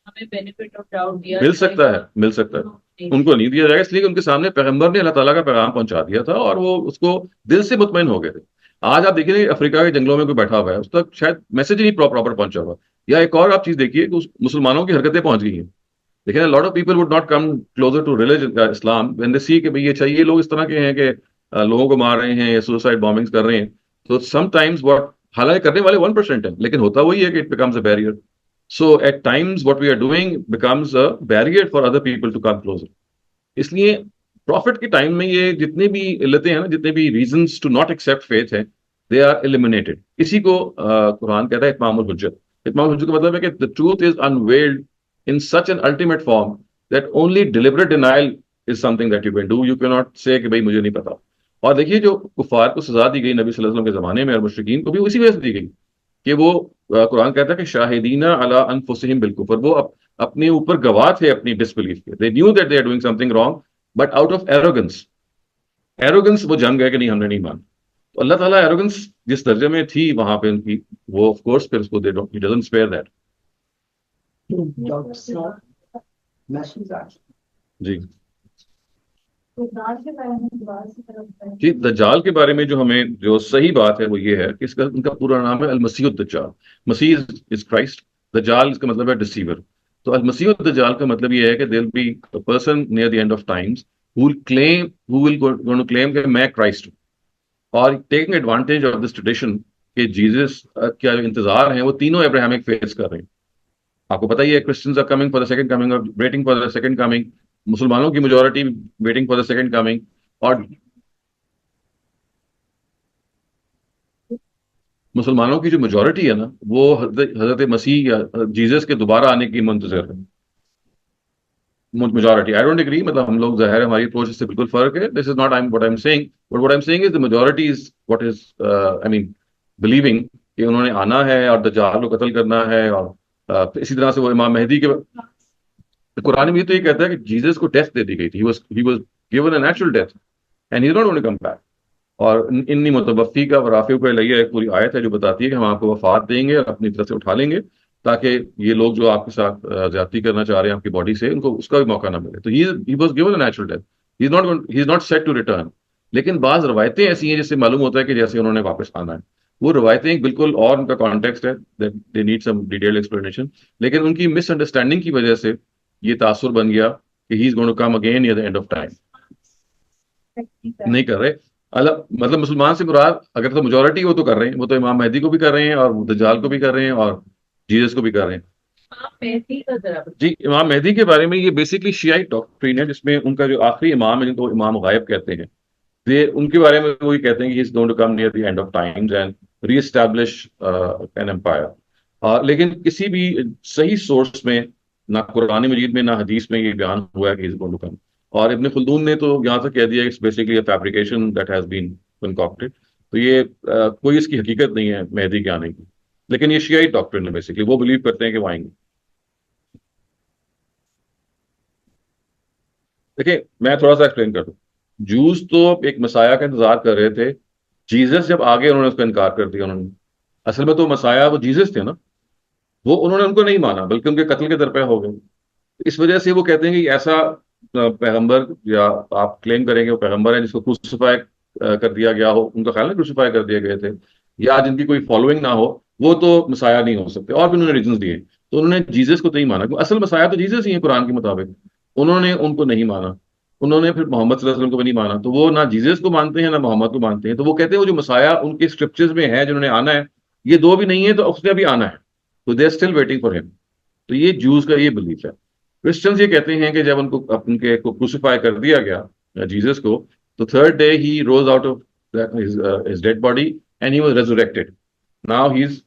हमें benefit of doubt दिया मिल सकता है, मिल सकता है, उनको नहीं दिया जाएगा, इसलिए उनके सामने पैगंबर ने अल्लाह ताला का पैगाम पहुंचा दिया था और वो उसको दिल से मुतमईन हो गए थे। आज आप देखिए अफ्रीका के जंगलों में कोई बैठा हुआ है, उस तक शायद मैसेज ही नहीं प्रॉपर पहुंचा हुआ। या एक और आप चीज देखिए कि मुसलमानों की हरकतें पहुंच गई हैं। लेकिन lot of people would not come closer to religion Islam when they see कि भाई ये चाहिए, लोग इस तरह के हैं कि लोगों को मार रहे हैं या सुसाइड बॉम्बिंग्स कर रहे हैं। तो समटाइम्स व्हाट, हालांकि करने वाले 1% है, लेकिन होता वही है कि it becomes a barrier. So at times what we are doing becomes a barrier for other people to come closer. इसलिए प्रॉफिट के टाइम में ये जितने भी इल्लतें हैं ना, जितने भी reasons to not accept faith है, दे आर एलिमिनेटेड। इसी को कुरान कहता है इत्मामुल हुज्जत। इत्मामुल हुज्जत का मतलब है कि the truth is unveiled in such an ultimate form that only deliberate denial is something that you can do. You can not से कि भाई मुझे नहीं पता। और देखिए जो कुफार को सजा दी गई नबी सल्लल्लाहु अलैहि वसल्लम के जमाने में और मुशरिकीन को भी उसी वजह से दी गई कि वो कुरान कहता है कि शाहिदीना अला अनफुसिहिम बिल कुफ्र, वो अपने ऊपर गवाह थे अपनी डिसबिलीफ के। They knew that they are doing something wrong, but out of arrogance वो जम गए कि नहीं, हमने नहीं माना। तो अल्लाह ताला एरोगेंस जिस दर्जे में थी वहां पे उनकी, वो ऑफ कोर्स फिर उसको they don't, he doesn't spare that. जी जी, दज्जाल के बारे में जो हमें जो सही बात है वो ये है कि इसका उनका पूरा नाम है अल-मसीह दज्जाल। मसीह इज क्राइस्ट, दज्जाल इसका मतलब है डिसीवर। तो अल-मसीह दज्जाल का मतलब ये है कि there will be a person near the end of times who will going to claim कि मैं क्राइस्ट हूं, और taking advantage of this tradition कि जीसस का जो इंतजार है वो तीनों अब्राहमिक फेस कर रहे हैं। आपको पता ही है, Christians are coming for the second coming, waiting for the second coming. मुसलमानों की majority waiting for the second coming, और मुसलमानों की जो मेजॉरिटी है ना वो हजरत मसीह या जीसस के दोबारा आने की मुंतजर है। मेजॉरिटी, आई डोंट एग्री, मतलब हम लोग जाहिर है हमारी अप्रोच से बिल्कुल फर्क है। This is not I what I am saying, but what I am saying is the majority is what is I mean believing कि उन्होंने आना है और दज्जाल को कत्ल करना है। और इसी तरह से वो इमाम मेहदी के कुरान में भी तो ये कहता है कि जीसस को डेथ दे दी गई थी, he was given a natural death and he is not going to come back. और इन्नी मुतवफ़ी का वराफ़ी पे लइया एक पूरी आयत है जो बताती है कि हम आपको वफात देंगे और अपनी तरफ से उठा लेंगे, ताकि ये लोग जो आपके साथ ज्यादती करना चाह रहे हैं आपकी बॉडी से, उनको उसका भी मौका ना मिले। तो he was given a natural death, he is not set to return. लेकिन बाज रवायतें ऐसी हैं जिससे मालूम होता है कि जैसे उन्होंने वापस आना है। वो रवायतें बिल्कुल और उनका कॉन्टेक्स्ट है, that they need some detailed explanation. लेकिन उनकी मिसअंडरस्टैंडिंग की वजह से ये तासुर बन गया कि he is going to come again at the end of time. नहीं कर रहे अलग, मतलब मुसलमान से मुराद अगर तो मेजोरिटी वो तो कर रहे हैं, वो तो इमाम मेहदी को भी कर रहे हैं और दज्जाल को भी कर रहे हैं और जीसस को भी कर रहे हैं। मेहदी का जरा जी, इमाम मेहदी के बारे में ये बेसिकली शियाइट डॉक्ट्रिन है, जिसमें उनका जो आखिरी इमाम है जिनको इमाम गायब कहते हैं, वे उनके बारे में वो ये कहते हैं कि he is going to come near the end of times and reestablish an empire. लेकिन किसी भी सही सोर्स में, ना कुरान मजीद में ना हदीस में ये बयान हुआ है कि he is going to come. और इब्न खुल्दून ने तो यहाँ तक कह दिया it's basically a fabrication that has been concocted. तो ये कोई इसकी हकीकत नहीं है मेहदी के आने की, लेकिन ये शियाइट डॉक्ट्रिन है, बेसिकली वो बिलीव करते हैं कि वो आएंगे। देखिए मैं थोड़ा सा एक्सप्लेन कर दूं। जूस तो एक मसाया का इंतजार कर रहे थे, जीसस जब आ गए उन्होंने उसका इनकार कर दिया। उन्होंने असल में तो मसाया वो जीसस थे ना, वो उन्होंने उनको नहीं माना बल्कि उनके कत्ल के दरपे हो गए। इस वजह से वो कहते हैं कि ऐसा पैगंबर, या आप क्लेम करेंगे वो पैगंबर है जिसको क्रूसिफाई कर दिया गया हो, उनका ख्याल है क्रूसिफाई कर दिए गए थे, या जिनकी कोई फॉलोइंग ना हो, वो तो मसाया नहीं हो सकते। और भी उन्होंने रीजन दिए, तो उन्होंने जीसस को तो नहीं माना क्योंकि असल मसाया तो जीसस ही है कुरान के मुताबिक। उन्होंने उनको नहीं माना, उन्होंने फिर मोहम्मद सल्लल्लाहु अलैहि वसल्लम को भी नहीं माना। तो वो ना जीसस को मानते हैं ना मोहम्मद को मानते हैं। तो वो कहते हैं वो जो मसाया उनके स्क्रिप्चर्स में है जिन्होंने आना है, ये दो भी नहीं है तो उसने अभी आना है, तो they are still waiting for him. तो ये जूस का ये बिलीफ है। क्रिश्चियंस ये कहते हैं कि जब उनको उनके को क्रूसिफाई कर दिया गया जीसस को, तो third day he rose out of his dead body and he was resurrected. Now he's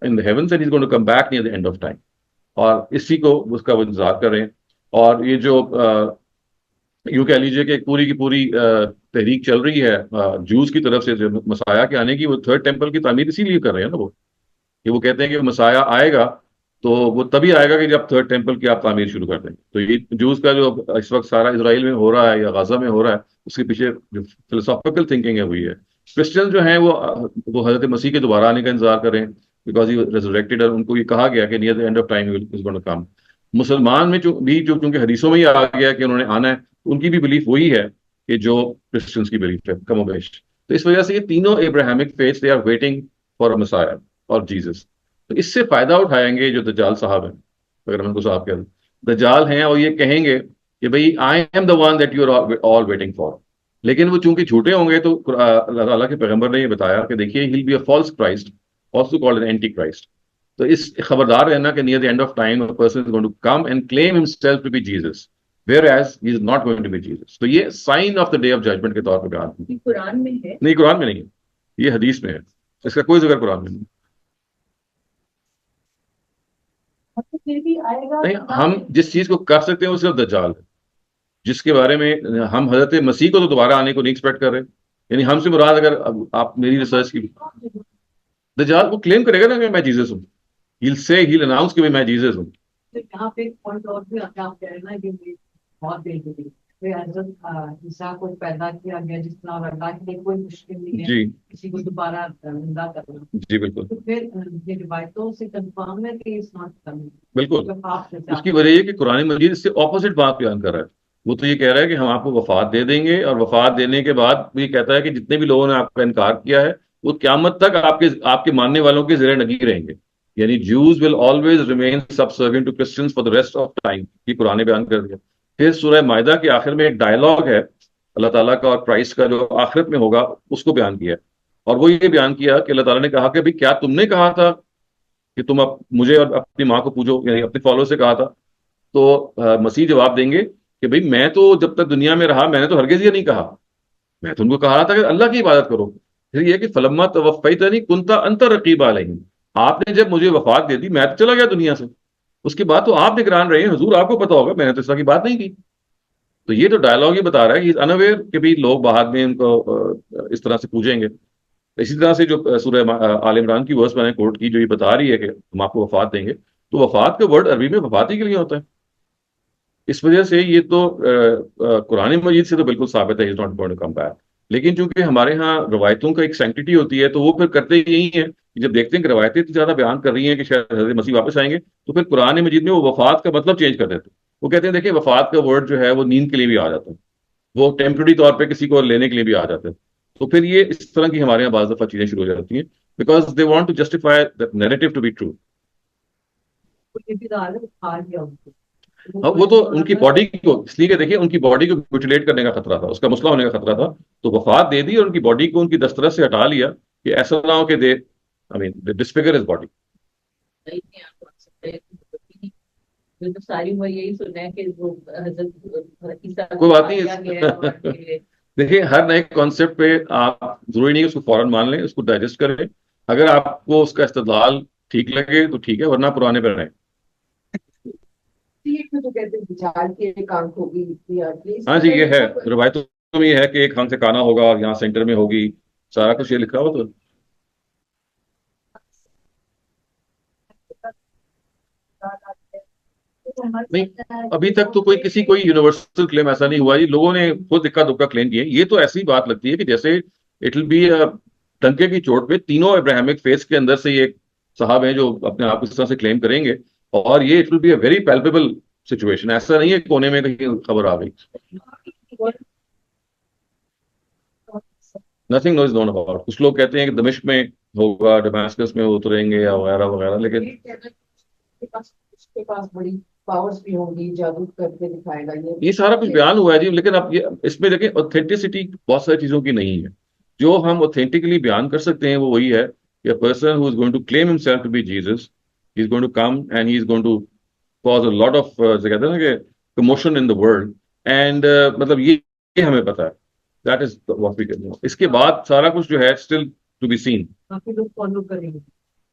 in the heavens and he's going to come back near the end of time. और इसी को उसका वो इंतजार कर रहे हैं। और ये जो यूं कह लीजिए कि पूरी की पूरी तहरीक चल रही है जूस की तरफ से जो मसाया के आने की, वो थर्ड टेम्पल की तामीर इसीलिए कर रहे हैं ना वो, कि वो कहते हैं कि मसाया आएगा तो वो तभी आएगा कि जब थर्ड टेम्पल की आप तामीर शुरू कर दें। तो ये जूस का जो इस वक्त सारा इसराइल में हो रहा है या गाजा में हो रहा है, उसके पीछे जो फिलोसॉफिकल थिंकिंग है हुई है। क्रिश्चियन जो हैं वो हजरत मसीह के दोबारा आने का इंतजार करें, बिकॉज ही रेजरेक्टेड, और उनको ये कहा गया कि near the end of time is going to come. मुसलमान में जो चूंकि हदीसों में ही आ गया कि उन्होंने आना है, उनकी भी बिलीफ वही है कि जो क्रिश्चियंस की बिलीफ है कमोबेश। तो इस वजह से ये तीनों Abrahamic faiths they are waiting for a messiah और जीसस। तो इससे फायदा उठाएंगे जो दज्जाल साहब हैं, अगर हम उनको साहब कह दें, दज्जाल हैं, और ये कहेंगे कि भाई I am the one that you are all waiting for. लेकिन वो चूंकि झूठे होंगे, तो अल्लाह ताला के पैगंबर ने ये बताया कि देखिए he will be a false Christ, also called an anti Christ. तो इस खबरदार रहना कि near the end of time a person is going to come and claim himself to be Jesus, whereas he is not going to be Jesus. तो ये sign of the day of judgment के तौर पर बयान है। ये कुरान में है। नहीं, कुरान में नहीं है, ये हदीस में है। इसका कोई जिक्र कुरान में नहीं। तो फिर भी आएगा नहीं, तो हम जिस चीज को कर सकते हैं वो सिर्फ दज्जाल है, जिसके बारे में हम हजरत मसीह को तो दोबारा आने को नहीं एक्सपेक्ट कर रहे। यानी हमसे मुराद, अगर अब आप मेरी रिसर्च की, दज्जाल वो क्लेम करेगा ना कि मैं जीसस हूँ। ही अनाउंस कि भाई मैं जीसस हूँ। तो यहाँ पे एक पॉइंट और भी आता है, आप कह रहे हैं ना कि ये बहुत देर के लिए फिर हजरत ईसा को पैदा किया गया, जिस तरह और अल्लाह के लिए कोई मुश्किल नहीं है जी किसी को दोबारा जिंदा करना। जी बिल्कुल। तो फिर ये रिवायतों से कंफर्म है कि इस नॉट कमिंग, बिल्कुल, वफात से उसकी ज्यादा। वजह ये कि कुरान मजीद इससे ऑपोजिट बात बयान कर रहा है। वो तो ये कह रहा है कि हम आपको वफात दे देंगे, और वफात देने के बाद वो ये कहता है कि जितने भी लोगों ने आपका इनकार किया है, वो क्यामत तक आपके आपके मानने वालों के ज़ेरे नगी रहेंगे। यानी Jews will always remain subservient to Christians for the rest of time, ये कुरान ने बयान कर दिया। फिर सूरह मायदा के आखिर में एक डायलॉग है अल्लाह ताला का और क्राइस्ट का, जो आखिरत में होगा, उसको बयान किया है। और वो ये बयान किया कि अल्लाह ताला ने कहा कि भाई क्या तुमने कहा था कि तुम अब मुझे और अपनी माँ को पूजो, यानी अपने फॉलो से कहा था। तो मसीह जवाब देंगे कि भाई मैं तो जब तक दुनिया में रहा मैंने तो हरगिज ये नहीं कहा। मैं तो उनको कहा था कि अल्लाह की इबादत करो। फिर ये कि फलम्मा तवफ़्फ़ैतनी कुन्ता अंता रकीब अलैहिम, आपने जब मुझे वफात दे दी मैं तो चला गया दुनिया से, उसके बाद तो आप निगरान रहे हैं हुजूर, आपको पता होगा, मैंने तो इस तरह की बात नहीं की। तो ये तो डायलॉग ही बता रहा है कि अनअवेयर कि भाई लोग बाद में इनको इस तरह से पूजेंगे। इसी तरह से जो सूरह आल इमरान की वर्स मैंने कोट की, जो ये बता रही है कि हम आपको वफात देंगे, तो वफात का वर्ड अरबी में वफाती के लिए होता है। इस वजह से ये तो कुरान मजीद से तो बिल्कुल साबित है, is not going to come back. लेकिन चूंकि हमारे यहाँ रवायतों का एक सैंक्टिटी होती है, तो वो फिर करते यही है कि जब देखते हैं कि रवायतें इतनी ज्यादा बयान कर रही हैं कि शायद हजरत मसीह वापस आएंगे, तो फिर कुरान मजीद में वो वफात का मतलब चेंज कर देते हैं। वो कहते हैं देखिए वफात का वर्ड जो है वो नींद के लिए भी आ जाता है, वो टेम्पररी तौर पर किसी को लेने के लिए भी आ जाता है। तो फिर ये इस तरह की हमारे यहाँ बाज दफा चीजें शुरू हो जाती हैं, because they want to justify that narrative to be true. तो ये भी डाल है, खा लिया उनको। हाँ, वो तो उनकी बॉडी को, इसलिए कि देखिए उनकी बॉडी को म्यूटिलेट करने का खतरा था, उसका मसला होने का खतरा था। तो वफात दे दी और उनकी बॉडी को उनकी दस्तरस से हटा लिया कि ऐसा ना हो कि they, I mean disfigure his body. नहीं नहीं, आप कौन सकते हैं? जो तो सारी उम्र यही सुना है कि वो हजरत ईसा कोई को बात खा नहीं लिया गया है और ये देखिए हर नए कॉन्सेप्ट पे आप जरूरी नहीं उसको फौरन मान लें, उसको डाइजेस्ट करें। अगर आपको उसका इस्तेदलाल ठीक लगे तो ठीक है, वरना पुराने पे रहें। एक में तो कहते हैं विचार की एक आंख होगी, या हाँ जी, ये है ऐसा कोई रिवायतों में, ये है कि एक आंख से काना होगा और यहाँ सेंटर में होगी, सारा कुछ ये लिखा हुआ। तो नहीं, अभी तक तो कोई यूनिवर्सल क्लेम ऐसा नहीं हुआ। ये लोगों ने खुद इक्का दुक्का क्लेम किए। ये तो ऐसी बात लगती है कि जैसे इट विल बी डंके की चोट पे तीनों अब्राहमिक फेस के अंदर से ये साहब हैं जो अपने आप को इस तरह से क्लेम करेंगे। और ये it will be a very palpable situation, ऐसा नहीं है कि कोने में कहीं खबर आ गई। Nothing no is known about. कुछ लोग कहते हैं कि दमिश्क में होगा, दमास्कस में उतरेंगे या वगैरह वगैरह, लेकिन उसके पास बड़ी पावर्स भी होंगी, जादू करके दिखाएगा ये सारा कुछ बयान हुआ है जी। लेकिन अब ये इसमें देखें, ऑथेंटिसिटी बहुत सारी चीजों की नहीं है। जो हम ऑथेंटिकली बयान कर सकते हैं वो वही है कि person who is going to claim himself to be Jesus, he is going to come and he is going to cause a lot of, कहते हैं ना कि commotion in the world. And मतलब ये हमें पता है, that is what we can know. इसके बाद सारा कुछ जो है स्टिल टू बी सीन। काफी लोग फॉलो करेंगे।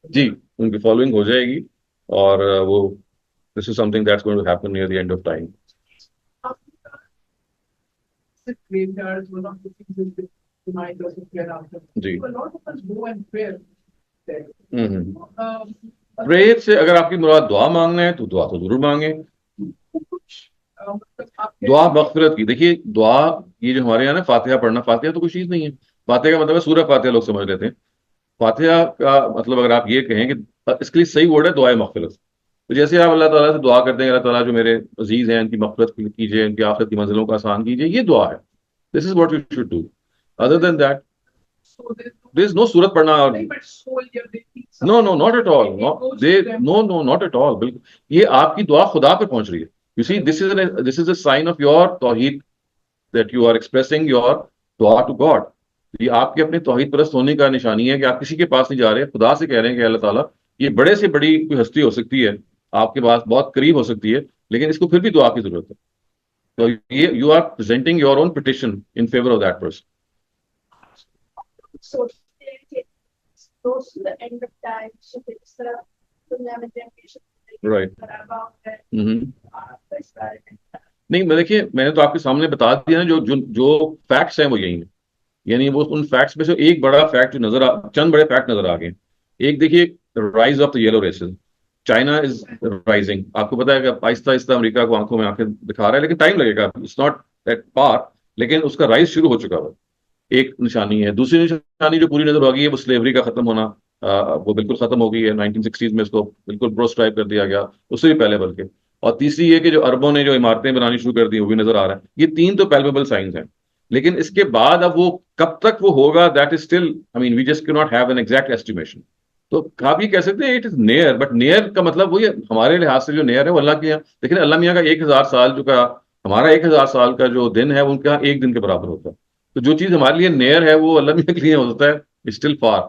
जी, उनकी फॉलोइंग हो जाएगी, और वो this is something that's going to happen near the end of time. The graveyards were not the things that remind us of hereafter. जी। So a lot of us go and pray there. Hmm. Um, prayer से अगर आपकी मुराद दुआ मांगना है तो दुआ तो जरूर मांगे। दुआ मगफिरत की, देखिए दुआ, ये जो हमारे यहाँ ना फातिहा पढ़ना, फातिहा तो कुछ चीज नहीं है। फातिहा का मतलब है सूरह फातिहा, लोग समझ लेते हैं। फातिहा का मतलब अगर आप ये कहें कि इसके लिए सही वर्ड है दुआ मगफिरत। तो जैसे आप अल्लाह ताला से दुआ करते हैं, अल्लाह ताला जो मेरे अजीज हैं इनकी मगफिरत कीजिए, इनकी आखिरत की मंजिलों को आसान कीजिए, ये दुआ है। This is what you should do. Other than that there is no सूरत पढ़ना। और no no not at all, no no not at all, बिल्कुल। ये आपकी दुआ खुदा पे पहुंच रही है। You see, this is a sign of your तौहीद, that you are expressing your दुआ टू गॉड। ये आपके अपने तौहीद परस्त होने का निशानी है कि आप किसी के पास नहीं जा रहे, खुदा से कह रहे हैं कि अल्लाह ताला, ये बड़े से बड़ी कोई हस्ती हो सकती है, आपके पास बहुत करीब हो सकती है, लेकिन इसको फिर भी दुआ की जरूरत है। तो ये you are presenting your own petition in favour of that person. So it goes to the end of time, so it's the never generation Right. about that हम्म। नहीं, मैं देखिए, मैंने तो आपके सामने बता दिया ना, जो जो जो फैक्ट्स हैं वो यही हैं। यानी वो उन फैक्ट्स में से एक बड़ा फैक्ट जो चंद बड़े फैक्ट नजर आ गए। एक देखिए, rise of the yellow races. China is rising. आपको पता है कि आहिस्ता आहिस्ता अमेरिका को आंखों में आंखें दिखा रहा है, लेकिन टाइम लगेगा, इट्स नॉट एट पार, लेकिन उसका राइज शुरू हो चुका है। एक निशानी है। दूसरी निशानी जो पूरी नजर आ गई है वो स्लेवरी का खत्म होना। वो बिल्कुल खत्म हो गई है 1960s में, इसको बिल्कुल प्रोस्क्राइब कर दिया गया, उससे भी पहले बल्कि। और तीसरी ये कि जो अरबों ने जो इमारतें बनानी शुरू कर दी वो भी नजर आ रहा है। ये तीन तो पैल्पेबल साइंस हैं। लेकिन इसके बाद अब वो कब तक वो होगा, that is still, I mean we just can not have an exact estimation. तो आप ये कह सकते हैं it is near, but near का मतलब वही हमारे लिहाज से जो नियर है वो अल्लाह के यहाँ। लेकिन अल्लाह मियाँ का 1000 साल जो का, हमारा 1000 साल का जो दिन है वो उनके यहाँ एक दिन के बराबर होता है। तो जो चीज हमारे लिए नियर है वो अल्लाह मियाँ के लिए होता है still far.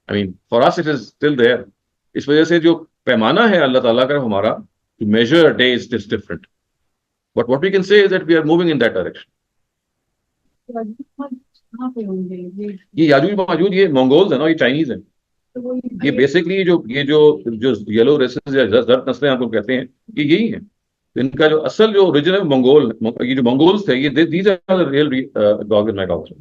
I mean for us it is still there. इस वजह से जो पैमाना है अल्लाह ताला का हमारा, two major days is different, but what we can say is that we are moving in that direction. कहाँ पे होंगे ये याजूज माजूज, ये मंगोल्स है ना, ये चाइनीज है। तो वो ये बेसिकली जो येलो रेसेस या जर्द नस्लें आपको कहते हैं, ये यही है। तो इनका जो असल जो ओरिजिन है मंगोल, ये जो मंगोल्स थे, ये these are the real dog in my country.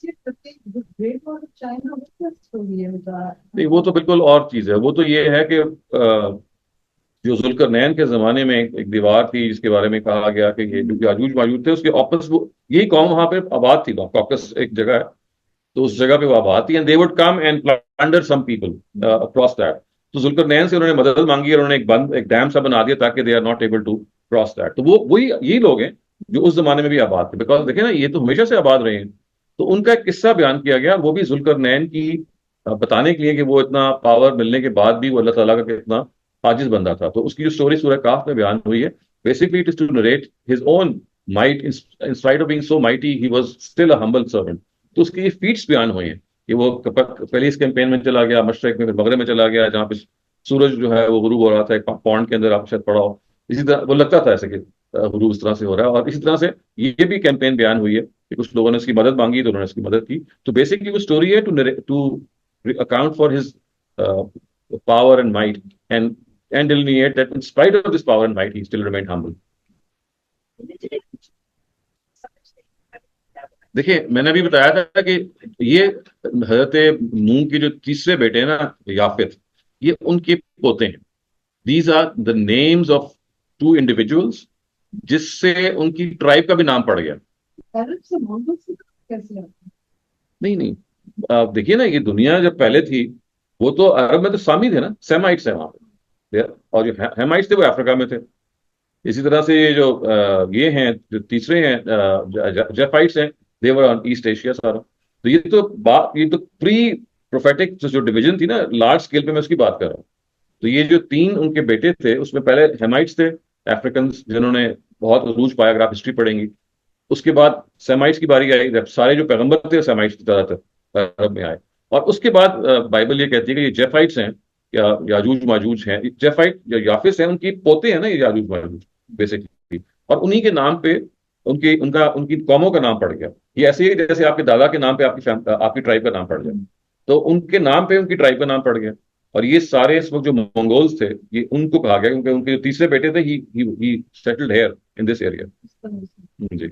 Great wall of China, वो क्या स्टोरी है बता। नहीं, वो तो बिल्कुल और चीज है। वो तो ये है कि जो जुल्करनैन के जमाने में एक दीवार थी जिसके बारे में कहा गया कि ये जो याजूज माजूज थे उसके ऑपस वो यही कौम वहां पे आबाद थी। कॉकस एक जगह है, तो उस जगह पे वो आबाद थी, and they would come and plunder some people across that. तो जुल्करनैन से उन्होंने मदद मांगी और उन्होंने एक डैम सा बना दिया ताकि they are not able to cross that. तो वो वही यही लोग हैं जो उस जमाने में भी आबाद थे, बिकॉज देखे ना, ये तो हमेशा से आबाद रहे हैं। तो उनका एक किस्सा बयान किया गया, वो भी जुल्करनैन की बताने के लिए कि वो इतना पावर मिलने के बाद भी वो अल्लाह ताला का कितना आजिज बंदा था। तो उसकी जो स्टोरी सूरह काफ में बयान हुई है, basically it is to narrate his own might, in spite of being so mighty he was still a humble servant. तो उसके ये फीट्स बयान हुए हैं कि वो पहले इस कैंपेन में चला गया मशरक में, फिर मगरब में चला गया जहाँ पे सूरज जो है वो गुरूब हो रहा था एक पॉन्ड के अंदर, आप शायद पड़ा हो। इसी तरह वो लगता था ऐसे कि गुरूब इस तरह से हो रहा है। और इसी तरह से ये भी कैंपेन बयान हुई है कि कुछ लोगों ने उसकी मदद मांगी तो उन्होंने उसकी मदद की। तो बेसिकली वो स्टोरी है to account for his power and might, and delineate that in spite of this power and might he still remained humble. देखिए, मैंने अभी बताया था कि ये हजरत नूह के जो तीसरे बेटे हैं ना, याफित, ये उनके पोते हैं। These are the names of two individuals जिससे उनकी ट्राइब का भी नाम पड़ गया। अरब से मंगोल से कैसे आते नहीं नहीं, आप देखिए ना, ये दुनिया जब पहले थी, वो तो अरब में तो सामी थे ना, सेमाइट्स है वहां पे। और जो हेमाइट्स थे वो अफ्रीका में थे। इसी तरह से ये जो ये हैं, जो तीसरे हैं जेफाइट्स हैं, देवर ऑन ईस्ट एशिया सारा। तो ये तो प्री प्रोफेटिक जो डिवीजन थी ना लार्ज स्केल पे, मैं उसकी बात कर रहा हूँ। तो ये जो तीन उनके बेटे थे उसमें पहले हेमाइट्स थे, अफ्रीकन, जिन्होंने बहुत अरूज पाया, अगर आप हिस्ट्री पढ़ेंगी। उसके बाद सेमाइट्स की बारी आई, जब सारे जो पैगंबर थे सेमाइट्स ज्यादातर अरब में आए। और उसके बाद बाइबल ये कहती है कि ये जेफाइट्स हैं, या याजूज माजूज हैं। जेफाइट या याफिस हैं, उनकी पोते हैं ना ये याजूज माजूज बेसिकली। और उन्हीं के नाम पे उनकी कौमों का नाम पड़ गया। ये ऐसे ही जैसे आपके दादा के नाम पे आपकी ट्राइब का नाम पड़ गया, तो उनके नाम पे उनकी ट्राइब का नाम पड़ गया। और ये सारे इस वक्त जो मंगोल्स थे, ये उनको कहा गया क्योंकि उनके जो तीसरे बेटे थे, ही settled here in this area. हैं? जी।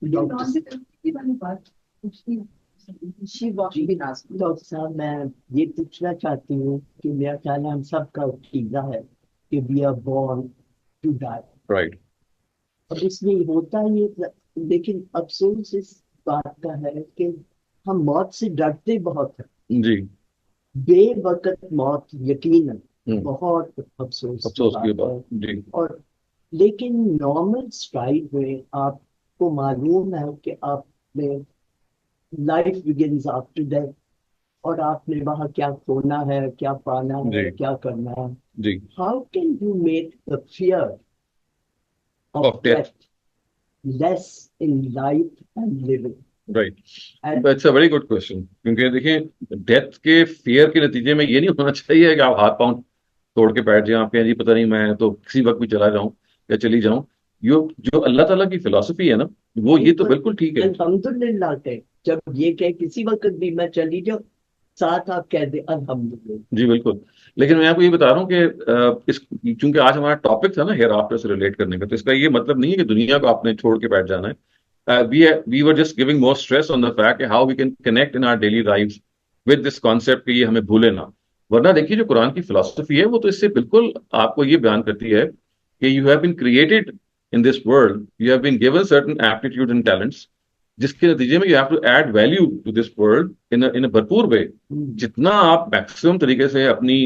ये नॉन की मैंने बात पूछती हूँ। डॉक्टर साहब, मैं ये पूछना चाहती हूँ कि मेरा ख्याल है हम सबका अकीदा है कि we are born to die. Right. अब इसमें होता ये, लेकिन अफसोस इस बात का है कि हम मौत से डरते बहुत हैं। जी। बेवकत मौत यकीनन हम्म। बहुत अफसोस की अफसोस की बात है। बात। जी। और लेकिन नॉर्मल स्ट्राइड में आपको मालूम है कि आपने लाइफ बिगिंस आफ्टर डेथ, और आपने वहां क्या खोना है, क्या पाना है, जी। क्या करना है। जी। How can you make the fear of of death. Death less in life and living? Right. It's a very good question, क्योंकि देखिए डेथ के फियर के नतीजे में ये नहीं होना चाहिए कि आप हाथ पांव तोड़ के बैठ जाएं, आप कहें जी पता नहीं मैं तो किसी वक्त भी चला जाऊं या चली जाऊं। यो जो अल्लाह ताला की फिलॉसफी है ना, वो ये तो बिल्कुल ठीक है। अल्हम्दुलिल्लाह के जब ये कहे किसी वक्त भी मैं चली जाऊं, साथ आप कह दे अल्हम्दुलिल्लाह। जी बिल्कुल। लेकिन मैं आपको ये बता रहा हूँ कि इस चूंकि आज हमारा टॉपिक था ना हेयर आफ्टर से रिलेट करने का, तो इसका ये मतलब नहीं है कि दुनिया को आपने छोड़ के बैठ जाना है। We were just giving more stress on the fact how we can connect in our daily life with this concept कि ये हमें भूले ना। वरना देखिए जो कुरान की फिलॉसफी है वो तो इससे बिल्कुल आपको ये बयान करती है कि you have been created in this world, you have been given certain aptitude and talents, जिसके नतीजे में you have to add value to this world in a भरपूर वे। जितना आप मैक्सिमम तरीके से अपनी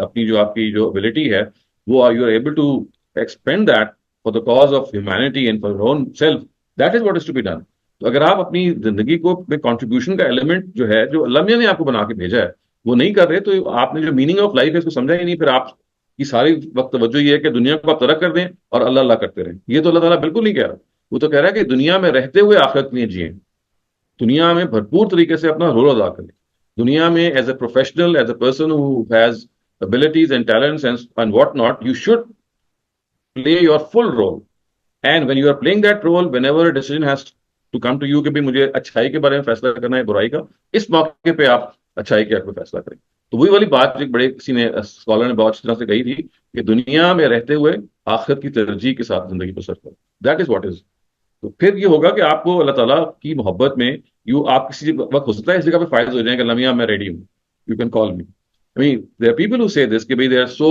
अपनी जो आपकी जो एबिलिटी है वो you are able to expand that for the cause of humanity and for your own self, that is what is to be done. तो अगर आप अपनी जिंदगी को कंट्रीब्यूशन का एलिमेंट जो है, जो अल्लाह मियां ने आपको बना के भेजा है, वो नहीं कर रहे, तो आपने जो मीनिंग ऑफ लाइफ है इसको समझा ही नहीं। फिर आप की सारी वक्त तवज्जो ये है कि दुनिया को आप तरक कर दें और अल्लाह अल्लाह करते रहें। ये तो अल्लाह ताला बिल्कुल नहीं कह रहा। वो तो कह रहा है कि दुनिया में रहते हुए आखिरत के लिए जिए, दुनिया में भरपूर तरीके से अपना रोल अदा करें, दुनिया में as a professional, as a person who has abilities and talents and what not, you should play your full role. And when you are playing that role, whenever a decision has to come to you कि भाई मुझे अच्छाई के बारे में फैसला करना है बुराई का, इस मौके पे आप अच्छाई के हक में फैसला करें। तो वही वाली बात एक बड़े किसी ने स्कॉलर ने बहुत अच्छी तरह से कही थी कि दुनिया में रहते हुए आखिरत की तरजीह के साथ जिंदगी बसर करो। That is what is. तो फिर ये होगा कि आपको अल्लाह ताला की मोहब्बत में आप किसी वक्त हो सकता है इस जगह पे फायदा हो जाएगा, लमिया मैं रेडी हूँ, you can call me. I mean there are people who say this कि भाई they are so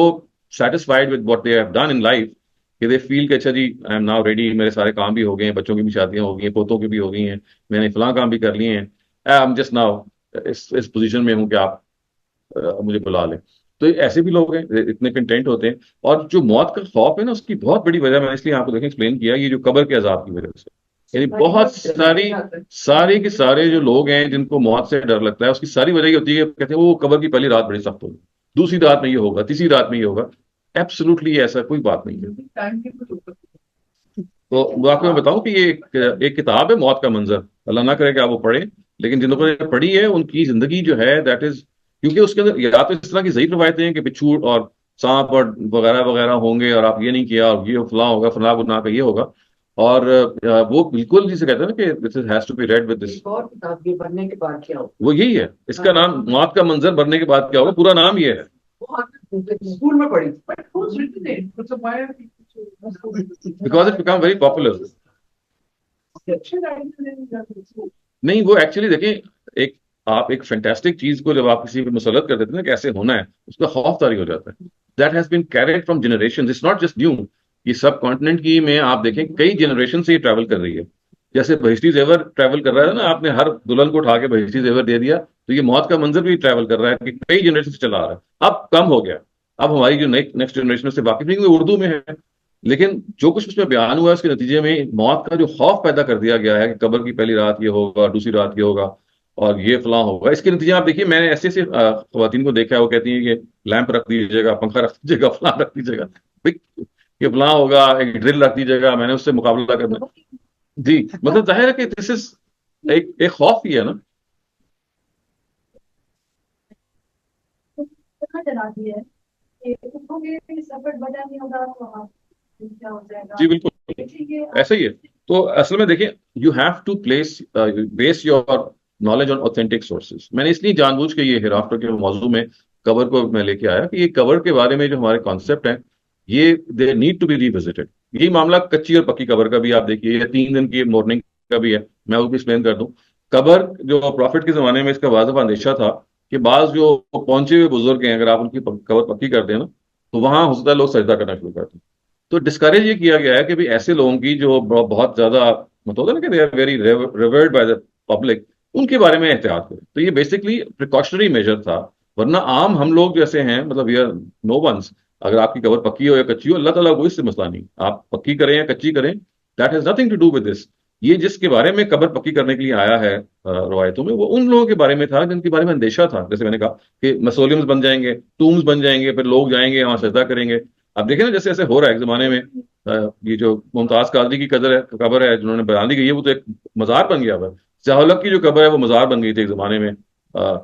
satisfied with what they have done in life कि दे फील कि अच्छा जी आई एम नाउ रेडी, मेरे सारे काम भी हो गए हैं, बच्चों की भी शादियां हो गई हैं, पोतों की भी हो गई हैं, मैंने फलां काम भी कर लिए हैं, आई एम जस्ट नाउ इस पोजीशन में हूं कि आप मुझे बुला लें। तो ऐसे भी लोग हैं, इतने कंटेंट होते हैं। और जो मौत का खौफ है ना, उसकी बहुत बड़ी वजह मैंने इसलिए आपको देखें एक्सप्लेन किया, ये जो कब्र के अजाब की वजह से, यानी बहुत सारी के सारे जो लोग हैं जिनको मौत से डर लगता है, उसकी सारी वजह ये होती है, कहते हैं वो कब्र की पहली रात बड़ी सख्त होगी, दूसरी रात में ये होगा, तीसरी रात में ये होगा। एब्सोल्युटली ऐसा कोई बात नहीं है। तो वो आपको मैं बताऊं कि ये एक किताब है मौत का मंजर, अल्लाह ना करे कि आप वो पढ़ें, लेकिन जिन लोगों ने पढ़ी है उनकी जिंदगी जो है दैट इज, क्योंकि उसके अंदर या तो इस तरह की ज़ईफ़ रवायतें हैं कि बिच्छू और सांप और वगैरह वगैरह होंगे और आप ये नहीं किया और ये फलां होगा, फलां गुनाह का ये होगा। और वो बिल्कुल जिसे कहते हैं ना कि this has to be read with this. और किताब के पढ़ने के बाद क्या होगा? वो यही है, इसका नाम मौत का मंजर बनने के बाद क्या होगा, पूरा नाम ये है। स्कूल में पढ़ी because it become very popular. नहीं, वो एक्चुअली देखिए, एक आप एक फैंटास्टिक चीज को जब आप किसी पे मुसलत कर देते हैं ना कैसे होना है, उसका खौफ तारी हो जाता है। That has been carried from generation, it's not just new. ये सब कॉन्टिनेंट की में आप देखें कई जनरेशन से ये ट्रैवल कर रही है। जैसे बहिश्ती जेवर ट्रैवल कर रहा है ना, आपने हर दुल्हन को उठा के बहिश्ती जेवर दे दिया, तो ये मौत का मंजर भी ट्रैवल कर रहा है कि कई जनरेशन से चला आ रहा है। अब कम हो गया, अब हमारी जो नेक्स्ट जनरेशन से वाकिफ नहीं, उर्दू में है, लेकिन जो कुछ उसमें बयान हुआ है उसके नतीजे में मौत का जो खौफ पैदा कर दिया गया है कि कब्र की पहली रात ये होगा, दूसरी रात ये होगा और ये फलां होगा। इसके नतीजे आप देखिए, मैंने ऐसे ऐसे खवातीन को देखा है, वो कहती हैं कि लैंप रख दीजिएगा, पंखा रख दीजिएगा, फलां रख दीजिएगा, भाई ये फलां होगा, एक ड्रिल रख दीजिएगा, मैंने उससे मुकाबला करना। जी, मतलब जाहिर है कि दिस इज एक खौफ ही है ना। डराती है कि उठोगे सफर बजा नहीं होगा तो आप क्या हो जाएगा। जी बिल्कुल ऐसा ही है। तो असल में देखिए, you have to place base your knowledge on authentic sources. मैंने इसलिए जानबूझ के ये हेराफ्टर के मौजू में कवर को मैं लेके आया कि ये कवर के बारे में जो हमारे कॉन्सेप्ट हैं, ये they need to be revisited. यही मामला कच्ची और पक्की कवर का भी आप देखिए, 3 दिन की मॉर्निंग का भी है, मैं वो भी एक्सप्लेन कर दूं कबर जो प्रॉफिट के जमाने में इसका वाजब अंदेशा था कि बाज जो पहुंचे हुए बुजुर्ग हैं, अगर आप उनकी कबर पक्की कर दें ना, तो वहां हो सकता है लोग सजदा करना शुरू कर दें। तो डिस्करेज ये किया गया है कि भाई ऐसे लोगों की जो बहुत ज्यादा मतलब होता है ना कि they are very revered by the public, उनके बारे में एहतियात करें। तो ये बेसिकली प्रिकॉशनरी मेजर था। वरना आम हम लोग जैसे हैं, मतलब वी आर नो वंस, अगर आपकी कबर पक्की हो या कच्ची हो, अल्लाह ताला को इससे मसला नहीं, आप पक्की करें या कच्ची करें, that has nothing to do with this. ये जिसके बारे में कबर पक्की करने के लिए आया है रवायतों में, वो उन लोगों के बारे में था जिनके बारे में अंदेशा था। जैसे मैंने कहा कि मसोलियम्स बन जाएंगे, टूम्स बन जाएंगे, फिर लोग जाएंगे वहां सजदा करेंगे। अब देखें ना, जैसे ऐसे हो रहा है एक जमाने में, ये जो मुमताज कादरी की कबर है जिन्होंने बना दी गई है, वो तो एक मजार बन गया हुआ है। शाहलक की जो कबर है वो मजार बन गई थी एक जमाने में।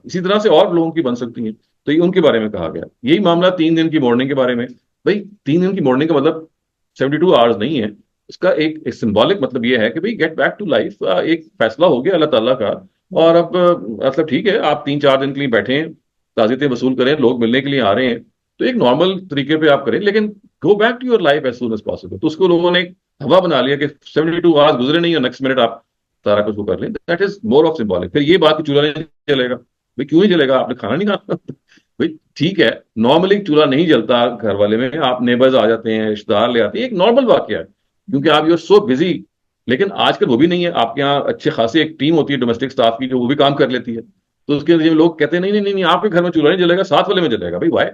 इसी तरह से और लोगों की बन सकती हैं। तो ये उनके बारे में कहा गया। यही मामला 3 दिन की मॉर्निंग के बारे में। भाई 3 दिन की मॉर्निंग का मतलब 72 आवर्स नहीं है। इसका एक सिंबॉलिक मतलब ये है कि भाई गेट बैक टू लाइफ। एक फैसला हो गया अल्लाह ताला का। और अब मतलब ठीक है, आप 3-4 दिन के लिए बैठे हैं, ताज़ियतें वसूल करें, लोग मिलने के लिए आ रहे हैं, तो एक नॉर्मल तरीके पे आप करें, लेकिन go back to your life as soon as possible. तो उसको लोगों ने एक हवा बना लिया कि 72 आवर्स गुजरे नहीं और नेक्स्ट मिनट आप सारा कुछ वो कर लें। That is more of symbolic. फिर ये बात कि चूल्हा नहीं चलेगा, भाई क्यों नहीं चलेगा, आपने खाना नहीं खाना? भाई ठीक है, नॉर्मली चूल्हा नहीं जलता घर वाले में, आप नेबर्स आ जाते हैं, रिश्तेदार ले आते हैं, एक नॉर्मल वाकया है, क्योंकि आप यू आर सो बिजी। लेकिन आजकल वो भी नहीं है। आपके यहाँ अच्छे खासी एक टीम होती है डोमेस्टिक स्टाफ की, जो वो भी काम कर लेती है। तो उसके लिए लोग कहते हैं नहीं नहीं नहीं नहीं, आपके घर में चूल्हा नहीं जलेगा, साथ वाले में जलेगा। भाई वाई?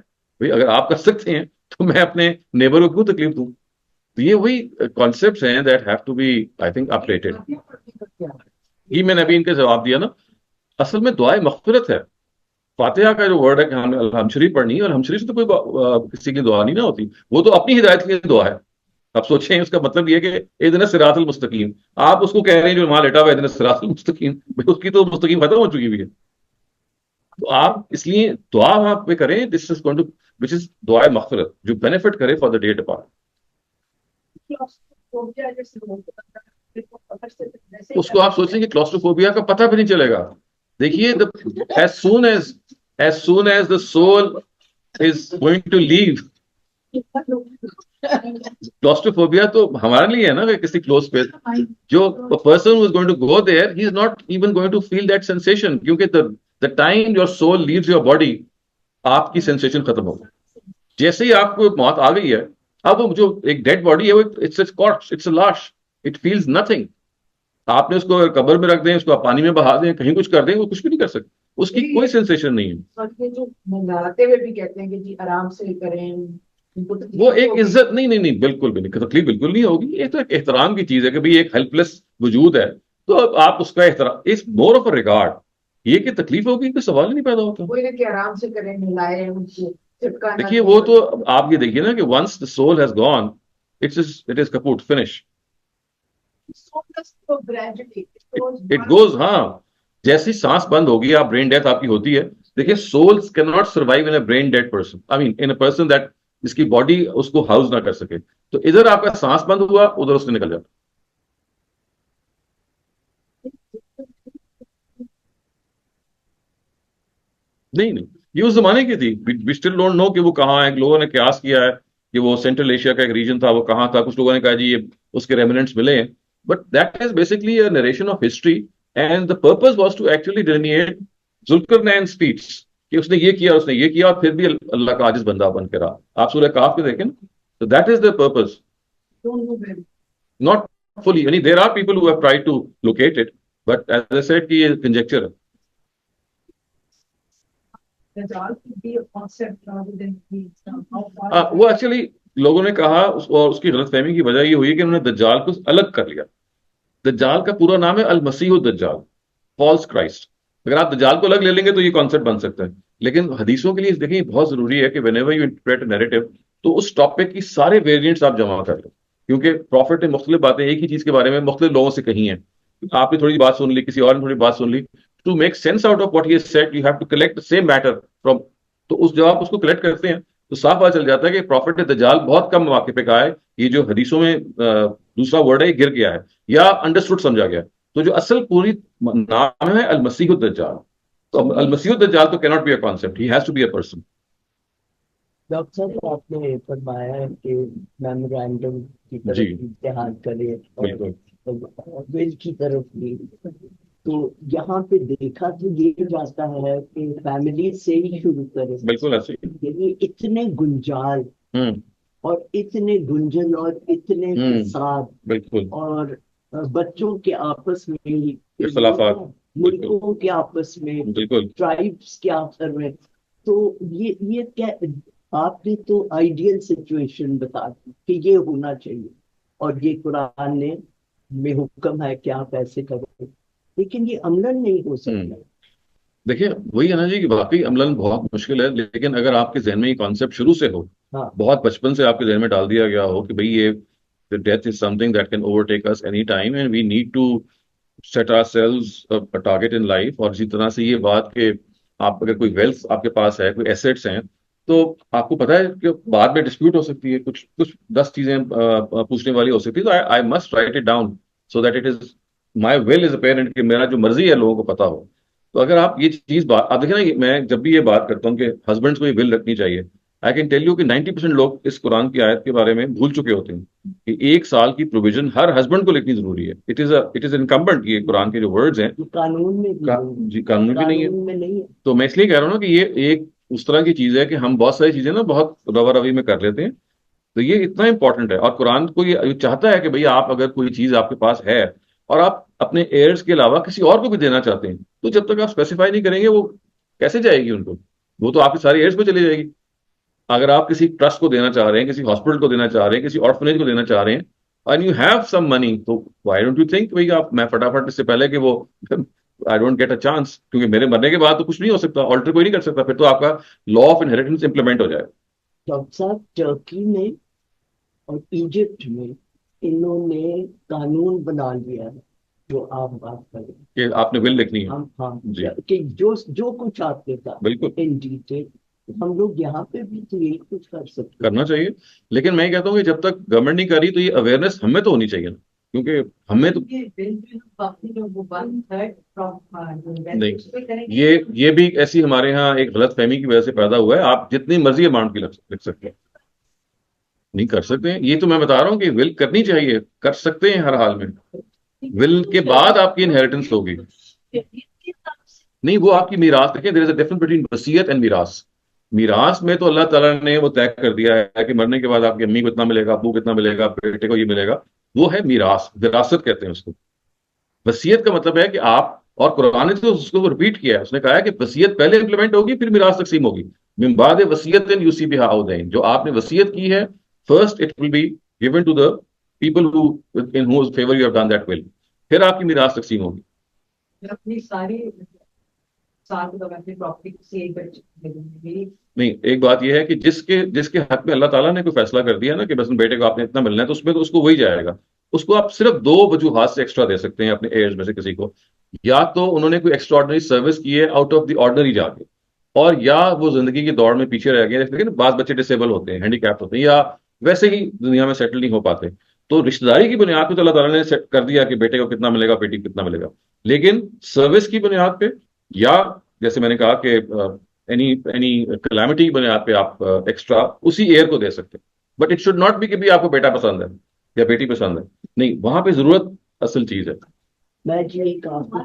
भाई अगर आप कर सकते हैं तो मैं अपने नेबर को क्यों तकलीफ दूं? तो ये वही कॉन्सेप्ट्स हैं that have to be, I think, updated. ये मैंने अभी इनका जवाब दिया ना। असल में दुआए मग़फ़िरत है। फातिहा का जो वर्ड है कि हमने हमशरीफ पढ़नी है, और हमशरीफ से तो कोई किसी की दुआ नहीं ना होती, वो तो अपनी हिदायत के लिए दुआ है। आप सोचें, उसका मतलब ये कि इहदिना सिरातल मुस्तकीम, आप उसको कह रहे हैं जो वहां लेटा हुआ है इहदिना सिरातल मुस्तकीम, भाई उसकी तो मुस्तकीम खत्म हो चुकी हुई है। तो आप इसलिए दुआ वहां पे करें, this is going to, which is दुआ मग़फ़िरत, जो बेनिफिट करे for the day depart. Claustrophobia जैसे होता है, देखो अगर से वैसे ही उसको आप सोचें कि क्लॉस्ट्रोफोबिया का पता भी नहीं चलेगा। देखिए, the as soon as the soul is going to leave, claustrophobia तो हमारे लिए है ना कि किसी क्लोज स्पेस, जो person who is going to go there, he is not even going to feel that sensation, क्योंकि the time your soul leaves your body, आपकी सेंसेशन खत्म हो गई। जैसे ही आपको मौत आ गई है, अब वो जो एक डेड बॉडी है, वो इट्स कॉर्प्स, इट्स अ लाश, इट फील्स नथिंग। आपने उसको अगर कब्र में रख दें, उसको आप पानी में बहा दें, कहीं कुछ कर दें, वो कुछ भी नहीं कर सकते, उसकी कोई सेंसेशन नहीं है। और ये जो मंगाते हुए भी कहते हैं कि जी आराम से करें, उनको तकलीफ वो एक होगी। इज्जत नहीं, नहीं नहीं, बिल्कुल भी नहीं, तकलीफ बिल्कुल नहीं होगी। ये तो एक एहतराम की चीज है कि भाई एक हेल्पलेस वजूद है, तो अब आप उसका एहतराम, इस मोर ऑफ अ रिगार्ड। ये कि तकलीफ होगी, कोई सवाल ही नहीं पैदा होता। कोई ना कि आराम से करें, मिलाए उनको, झटका ना देखिए, दें। वो तो आप ये देखिए ना कि once the soul has gone, it is kaput finish. so does go gradually, it goes it goes, हाँ। जैसी सांस बंद होगी, आप ब्रेन डेथ आपकी होती है। देखिए, souls can not survive in a brain dead person, I mean in a person that, जिसकी बॉडी उसको हाउस ना कर सके। तो इधर आपका सांस बंद हुआ, उधर उसने निकल जाता। नहीं नहीं, ये उस जमाने की थी। वी स्टिल डोंट नो कि वो कहाँ है। लोगों ने कयास किया है कि वो सेंट्रल एशिया का एक रीजन था, वो कहाँ था। कुछ लोगों ने कहा जी ये उसके रेमिनेंट्स मिले हैं, but that is basically a narration of history. And the purpose was to actually delineate Zulqarnain speech, कि उसने ये किया, उसने ये किया, और फिर भी अल्लाह का आजिज बंदा बन के रहा। आप सूरह काफ के देखें, तो that is the purpose. Don't know where. Not fully, यानी there are people who have tried to locate it, but as I said कि ये कंजेक्चर है। There's all to be a concept rather than be how far. वो actually लोगों ने कहा और उसकी गलतफहमी की वजह ये हुई कि उन्होंने दज्जाल को अलग कर लिया। दज्जाल का पूरा नाम है अल मसीह दज्जाल, फॉल्स क्राइस्ट। अगर आप दज्जाल को अलग ले लेंगे तो ये कॉन्सेप्ट बन सकता है। लेकिन हदीसों के लिए देखिए बहुत जरूरी है कि व्हेनेवर यू इंटरप्रेट नैरेटिव, तो उस टॉपिक की सारे वेरिएंट्स आप जमा कर लो, क्योंकि प्रॉफिट ने मुख्तलिफ बातें एक ही चीज के बारे में मुख्तलिफ लोगों से कही हैं। आपने थोड़ी बात सुन ली, किसी और ने थोड़ी बात सुन ली, to make sense out of what he said you have to collect the same matter from. तो उस जब आप उसको कलेक्ट करते हैं, तो साफ पता चल जाता है कि प्रॉफिट ने दज्जाल बहुत कम मौके पे कहा है। ये जो हदीसों में दूसरा वर्ड है, ये गिर गया है या अंडरस्टूड समझा गया। तो जो असल पूरी नाम है अल मसीह दज्जाल। तो अल मसीह दज्जाल तो cannot be a concept, he has to be a person. Doctor साहब, आपने फरमाया है कि मेमोरेंडम की जी तरफ इत्तेहाद करें और बिल्कुल। विल की तरफ भी। तो यहाँ पे देखा तो ये जाता है कि फैमिली से ही शुरू करें। बिल्कुल ऐसे ही। ये इतने गुंजाल हम्म। और इतने गुंजन और इतने हम्म। फसाद बिल्कुल। और बच्चों के आपस में ही, फिर इख्तलाफात। बिल्कुल। मुल्कों के आपस में, बिल्कुल। ट्राइब्स के आपस में। तो ये क्या, आपने तो आइडियल सिचुएशन बता दी कि ये होना चाहिए और ये कुरान ने में हुक्म है कि आप ऐसे करो, लेकिन ये अमलन नहीं हो सकता। देखिए वही है ना जी कि वाकई अमलन बहुत मुश्किल है, लेकिन अगर आपके जहन में ये कॉन्सेप्ट शुरू से हो, हाँ, बहुत बचपन से आपके जहन में डाल दिया गया हो कि भाई ये death is something that can overtake us any time and we need to set ourselves a target in life, और इसी तरह से ये बात कि आप अगर कोई वेल्थ आपके पास है, कोई एसेट्स हैं, तो आपको पता है कि बाद में डिस्प्यूट हो सकती है, कुछ कुछ 10 चीजें पूछने वाली हो सकती है, तो I I must write it down so that it is my will is apparent, कि मेरा जो मर्जी है लोगों को पता हो। तो अगर आप ये चीज बात, आप देखें ना, मैं जब भी ये बात करता हूँ कि हस्बैंड्स को ये विल रखनी चाहिए, आई कैन टेल यू कि 90% लोग इस कुरान की आयत के बारे में भूल चुके होते हैं कि 1 साल की प्रोविजन हर हस्बैंड को लिखनी जरूरी है। इट इज इनकम्बेंट, ये कुरान के जो वर्ड्स हैं, ये कानून में भी नहीं है। जी कानून भी नहीं है। कानून में नहीं है। तो मैं इसलिए कह रहा हूँ ना कि ये एक उस तरह की चीज है कि हम बहुत सारी चीजें ना बहुत रवा रवी में कर लेते हैं, तो ये इतना इंपॉर्टेंट है। और कुरान को ये चाहता है कि भैया आप अगर कोई चीज आपके पास है और आप अपने एयर्स के अलावा किसी और को भी देना चाहते हैं, तो जब तक आप स्पेसिफाई नहीं करेंगे वो कैसे जाएगी उनको, वो तो आपके सारे एयर्स पे चली जाएगी। अगर आप किसी ट्रस्ट को देना चाह रहे हैं, किसी हॉस्पिटल को देना चाह रहे हैं, किसी ऑर्फनेज को देना चाह रहे हैं, and you have some money, तो व्हाई डोंट यू थिंक भाई आप, मैं फटाफट इससे पहले कि वो I don't get a chance, क्योंकि मेरे मरने के बाद तो कुछ नहीं हो सकता, ऑल्टर कोई नहीं कर सकता, फिर तो आपका लॉ ऑफ इनहेरिटेंस इंप्लीमेंट हो जाए। डॉक्टर साहब, टर्की में और इजिप्ट में इन्होंने कानून बना लिया है, जो आप बात करें। कि आपने विल लिखनी है। हम, हाँ, जी कि जो जो कुछ आपने कहा बिल्कुल इन डिटेल, हम लोग यहाँ पे भी तो यही कुछ कर सकते हैं। करना चाहिए, लेकिन मैं ये कहता हूँ कि जब तक गवर्नमेंट नहीं करी तो ये अवेयरनेस हमें तो होनी चाहिए ना, क्योंकि हमें तो ये बिल जो बाकी जो वो 1/3 फ्रॉम नहीं, पे करेंगे। ये भी ऐसी हमारे यहाँ एक गलत फहमी की वजह से पैदा हुआ है, आप जितनी मर्जी अमाउंट की लिख सकते हैं, नहीं कर सकते हैं, ये तो मैं बता रहा हूँ कि विल करनी चाहिए, कर सकते हैं हर हाल में, विल के बाद आपकी इनहेरिटेंस होगी। नहीं, वो आपकी मीरास, देखें there is a difference between वसीयत एंड मीरास। मीरास में तो अल्लाह ताला ने वो तय कर दिया है कि मरने के बाद आपकी अम्मी को इतना मिलेगा, अब्बू को इतना मिलेगा, बेटे को ये मिलेगा, वो है मीरास, विरासत कहते हैं उसको। वसीयत का मतलब है कि आप, और कुरान ने तो उसको रिपीट किया है, उसने कहा है कि वसीयत पहले इंप्लीमेंट होगी फिर मिरास तकसीम होगी, मिन बाद वसीयत यूसी बिहा औ दैन, जो आपने वसीयत की है first it will be given to the people who in whose favour you have done that will, फिर आपकी मिरास तकसीम होगी। अपनी सारी साथ तो अपनी प्रॉपर्टी से एक बच्चे को दे दूंगी मेरी। नहीं, एक बात यह है कि जिसके जिसके हक में अल्लाह ताला ने कोई फैसला कर दिया ना कि बस बेटे को आपने इतना मिलना है, तो उसमें तो उसको वही जाएगा। उसको आप सिर्फ 2 वजूहात से एक्स्ट्रा दे सकते हैं अपने एयर्स में से किसी को, या तो उन्होंने कोई एक्स्ट्राऑर्डिनरी सर्विस की है आउट ऑफ द ऑर्डिनरी जाके, और या वो जिंदगी की दौड़ में पीछे रह गए, जैसे बात बच्चे डिसेबल होते हैं, हैंडीकैप होते हैं, या वैसे ही दुनिया में सेटल नहीं हो पाते, तो रिश्तेदारी की बुनियाद पे तो अल्लाह ताला ने सेट कर दिया कि बेटे को कितना मिलेगा, बेटी को कितना मिलेगा। लेकिन सर्विस की बुनियाद पे, या जैसे मैंने कहा कि एनी एनी कैलामिटी की बुनियाद पे आप एक्स्ट्रा उसी एयर को दे सकते हैं, but it should not B कि भी आपको बेटा पसंद है या बेटी पसंद है, नहीं, वहां पे जरूरत असल चीज है। मैं जी एक आपको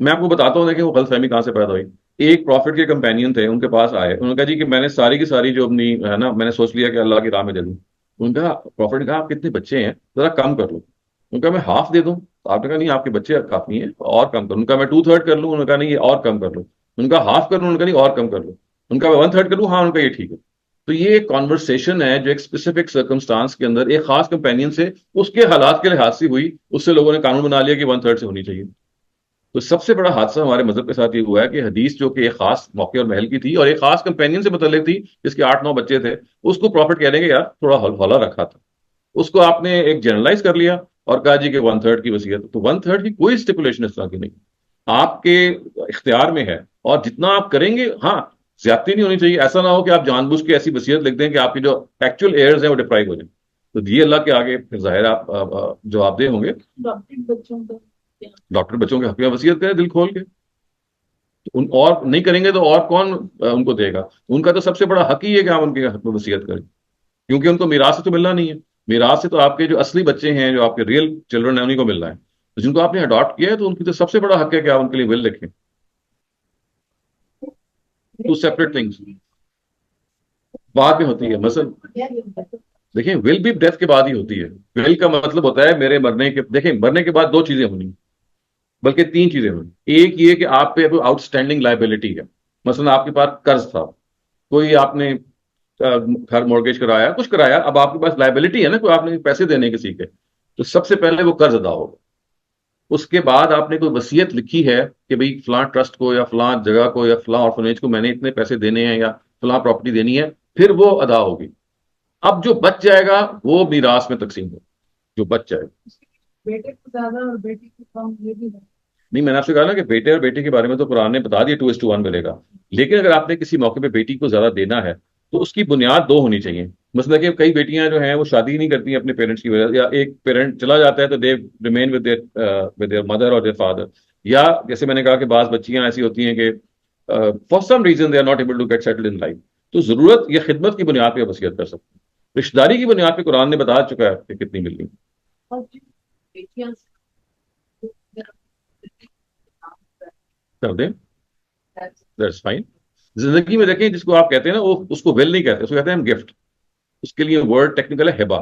मैं आपको बताता हूँ, देखिए वो गलतफहमी कहाँ से पैदा हुई। एक प्रॉफिट के कंपेनियन थे, उनके पास आए, उन्होंने कहा जी कि मैंने सारी की सारी जो अपनी है ना, मैंने सोच लिया कि अल्लाह की राह में दे दूँ। उनका प्रॉफिट ने कहा आप कितने बच्चे हैं, जरा कम कर लो। उनका मैं हाफ दे दूं, तो आपने कहा नहीं आपके बच्चे काफी हैं और कम कर लूं। उनका मैं 2/3 कर लूं, उन्होंने कहा नहीं ये और कम कर लो। उनका हाफ कर लूं, उन्होंने कहा नहीं और कम कर लो। उनका मैं 1/3 कर लूं, हाँ उनका ये ठीक है। तो ये एक कॉन्वर्सेशन है जो एक स्पेसिफिक सर्कमस्टांस के अंदर एक खास कंपेनियन से उसके हालात के लिहाज से हुई, उससे लोगों ने कानून बना लिया कि 1/3 से होनी चाहिए। तो सबसे बड़ा हादसा हमारे मजहब के साथ ये हुआ है कि हदीस जो कि एक खास मौके और महल की थी और एक खास कंपेनियन से मुतल्लिक थी जिसके 8-9 बच्चे थे, उसको प्रॉफिट कह देंगे यार थोड़ा हौला रखा था, उसको आपने एक जनरलाइज कर लिया और कहा जी कि 1/3 की वसीयत। तो 1/3 की कोई स्टिपुलेशन इस तरह की नहीं, आपके इख्तियार में है, और जितना आप करेंगे, हाँ ज्यादती नहीं होनी चाहिए। ऐसा ना हो कि आप जानबूझ के ऐसी वसीयत लिख दें कि आपके जो एक्चुअल एयर्स हैं वो डिप्राइव हो जाए, तो ये अल्लाह के आगे फिर जाहिर आप जवाबदेह होंगे। डॉक्टर बच्चों का क्या? डॉक्टर बच्चों के हक में वसीयत करें दिल खोल के, तो उन और नहीं करेंगे तो और कौन उनको देगा। उनका तो सबसे बड़ा हक ही है कि आप उनके हक में वसीयत करें, क्योंकि उनको मीरास से तो मिलना नहीं है। मीरास से तो आपके जो असली बच्चे हैं, जो आपके रियल चिल्ड्रन है, उन्हीं को मिलना है। तो जिनको आपने अडॉप्ट किया है तो उनकी तो सबसे बड़ा हक है कि आप उनके लिए विल लिखें। टू सेपरेट थिंग्स बाद में होती है। मसल देखिए, विल भी डेथ के बाद ही होती है। विल का मतलब होता है मेरे मरने के, देखिए मरने के बाद दो चीजें होनी, बल्कि तीन चीजें होनी। एक ये कि आप पे आउटस्टैंडिंग लाइबिलिटी है, मसलन आपके पास कर्ज था, कोई आपने घर मॉर्गेज कराया, कुछ कराया, अब आपके पास लाइबिलिटी है ना, कोई आपने पैसे देने किसी के, तो सबसे पहले वो कर्ज अदा होगा। उसके बाद आपने कोई वसीयत लिखी है कि भाई फलां ट्रस्ट को या फलां जगह को या फलां ऑर्फनेज को मैंने इतने पैसे देने हैं या फलां प्रॉपर्टी देनी है, फिर वो अदा होगी। अब जो बच जाएगा वो मीरास में तकसीम हो, जो बच जाएगा। बेटे को ज्यादा और बेटी को कम, ये भी है। नहीं, मैंने आपसे कहा ना कि बेटे और बेटी के बारे में तो कुरान ने बता दिया 2:1 मिलेगा। लेकिन अगर आपने किसी मौके पे बेटी को ज्यादा देना है तो उसकी बुनियाद दो होनी चाहिए। मतलब कि कई बेटियां जो हैं वो शादी नहीं करती हैं अपने पेरेंट्स की वजह से, या एक पेरेंट चला जाता है तो they remain with their mother और देयर फादर। या जैसे मैंने कहा कि बाज बच्चियां ऐसी होती हैं कि for some reason they are not able to get settled in life, तो जरूरत या खिदमत की बुनियाद पर वसीयत कर सकते हैं। रिश्तेदारी की बुनियाद पर कुरान ने बता चुका है कि कितनी मिलनी। और जो बेटियां कर दें, दैट्स फाइन। जिंदगी में देखें, जिसको आप कहते हैं ना, वो उसको विल नहीं कहते, उसको कहते हैं हम गिफ्ट। उसके लिए वर्ड टेक्निकल है हिबा।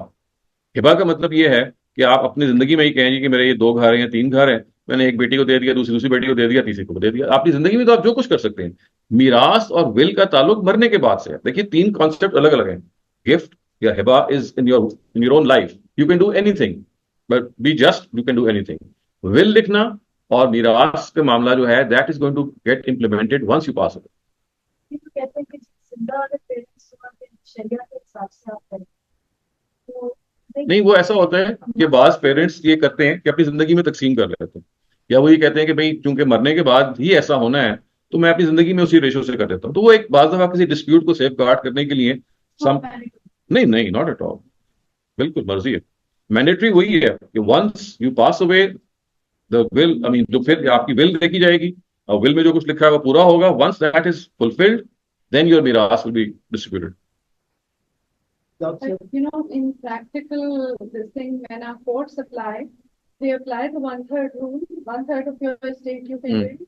हिबा का मतलब ये है कि आप अपनी जिंदगी में ही कहें जी कि मेरे ये 2 घर हैं या 3 घर हैं, मैंने एक बेटी को दे दिया, दूसरी दूसरी बेटी को दे दिया, तीसरी को दे दिया। अपनी जिंदगी में तो आप जो कुछ कर सकते हैं। मीरास और विल का ताल्लुक मरने के बाद से है। देखिए, तीन कॉन्सेप्ट अलग अलग हैं। गिफ्ट या हिबा is in your own life, you can do anything, but be just, you can do anything. Will लिखना और मीरास का मामला जो है, that is going to get implemented once you pass. ये तो कहते हैं कि जिंदा वाले पेरेंट्स शरिया के हिसाब से आप करें तो नहीं, वो ऐसा होता है कि बाज पेरेंट्स ये करते हैं कि अपनी जिंदगी में तकसीम कर लेते हैं, या वो ये कहते हैं कि भाई चूंकि मरने के बाद ही ऐसा होना है तो मैं अपनी जिंदगी में उसी रेशो से कर देता हूँ। तो वो एक बाज दफा किसी डिस्प्यूट को सेफ गार्ड करने के लिए सम, नहीं नहीं, नॉट एट ऑल, बिल्कुल मर्जी है। मैंडेटरी वही है कि once you pass away, the will, I mean, जो फिर आपकी विल देखी जाएगी और विल में जो कुछ लिखा है वो पूरा होगा। Once that is fulfilled, then your मीरास will be distributed. Doctor But in practical, this thing, when our courts apply, they apply the 1/3 rule, 1/3 of your estate you can win.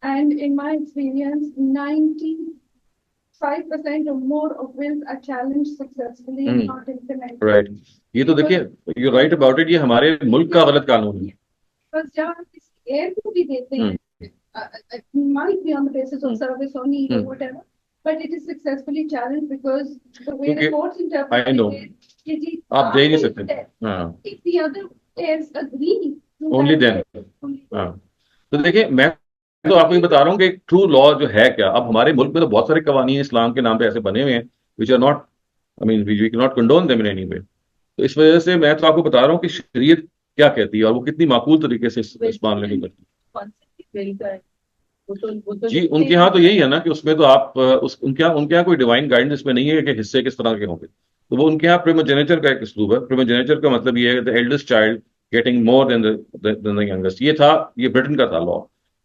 And in my experience, 95% or more of wills are challenged successfully and not implemented. Right, ये तो देखिए, you right about it, ये हमारे मुल्क का गलत कानून है। Because जब हम किसी हेयर को भी देते हैं, might be on the basis of service or need or whatever, but it is successfully challenged because the way the courts interpret I know. it कि जी आप दे ही नहीं सकते। हाँ, if the other heirs agree to only that, then. हाँ, तो देखिए, मैं तो आपको ये बता रहा हूँ कि ट्रू लॉ जो है क्या। अब हमारे मुल्क में तो बहुत सारे कवानीन इस्लाम के नाम पे ऐसे बने हुए हैं which are not, I mean we can not condone them in any way. तो इस वजह से मैं तो आपको बता रहा हूँ कि शरीयत क्या कहती है और वो कितनी माकूल तरीके से इस मामले में करती है। वो तो जी, उनके यहाँ तो यही है ना कि उसमें तो आप उनके यहाँ कोई डिवाइन गाइडेंस इसमें नहीं है कि हिस्से किस तरह के होंगे। तो वो उनके यहाँ प्रिमोजेनेचर का एक उसलूब है। प्रिमोजेनेचर का मतलब ये है the eldest child getting more than the youngest. ये था, ये ब्रिटेन का था लॉ।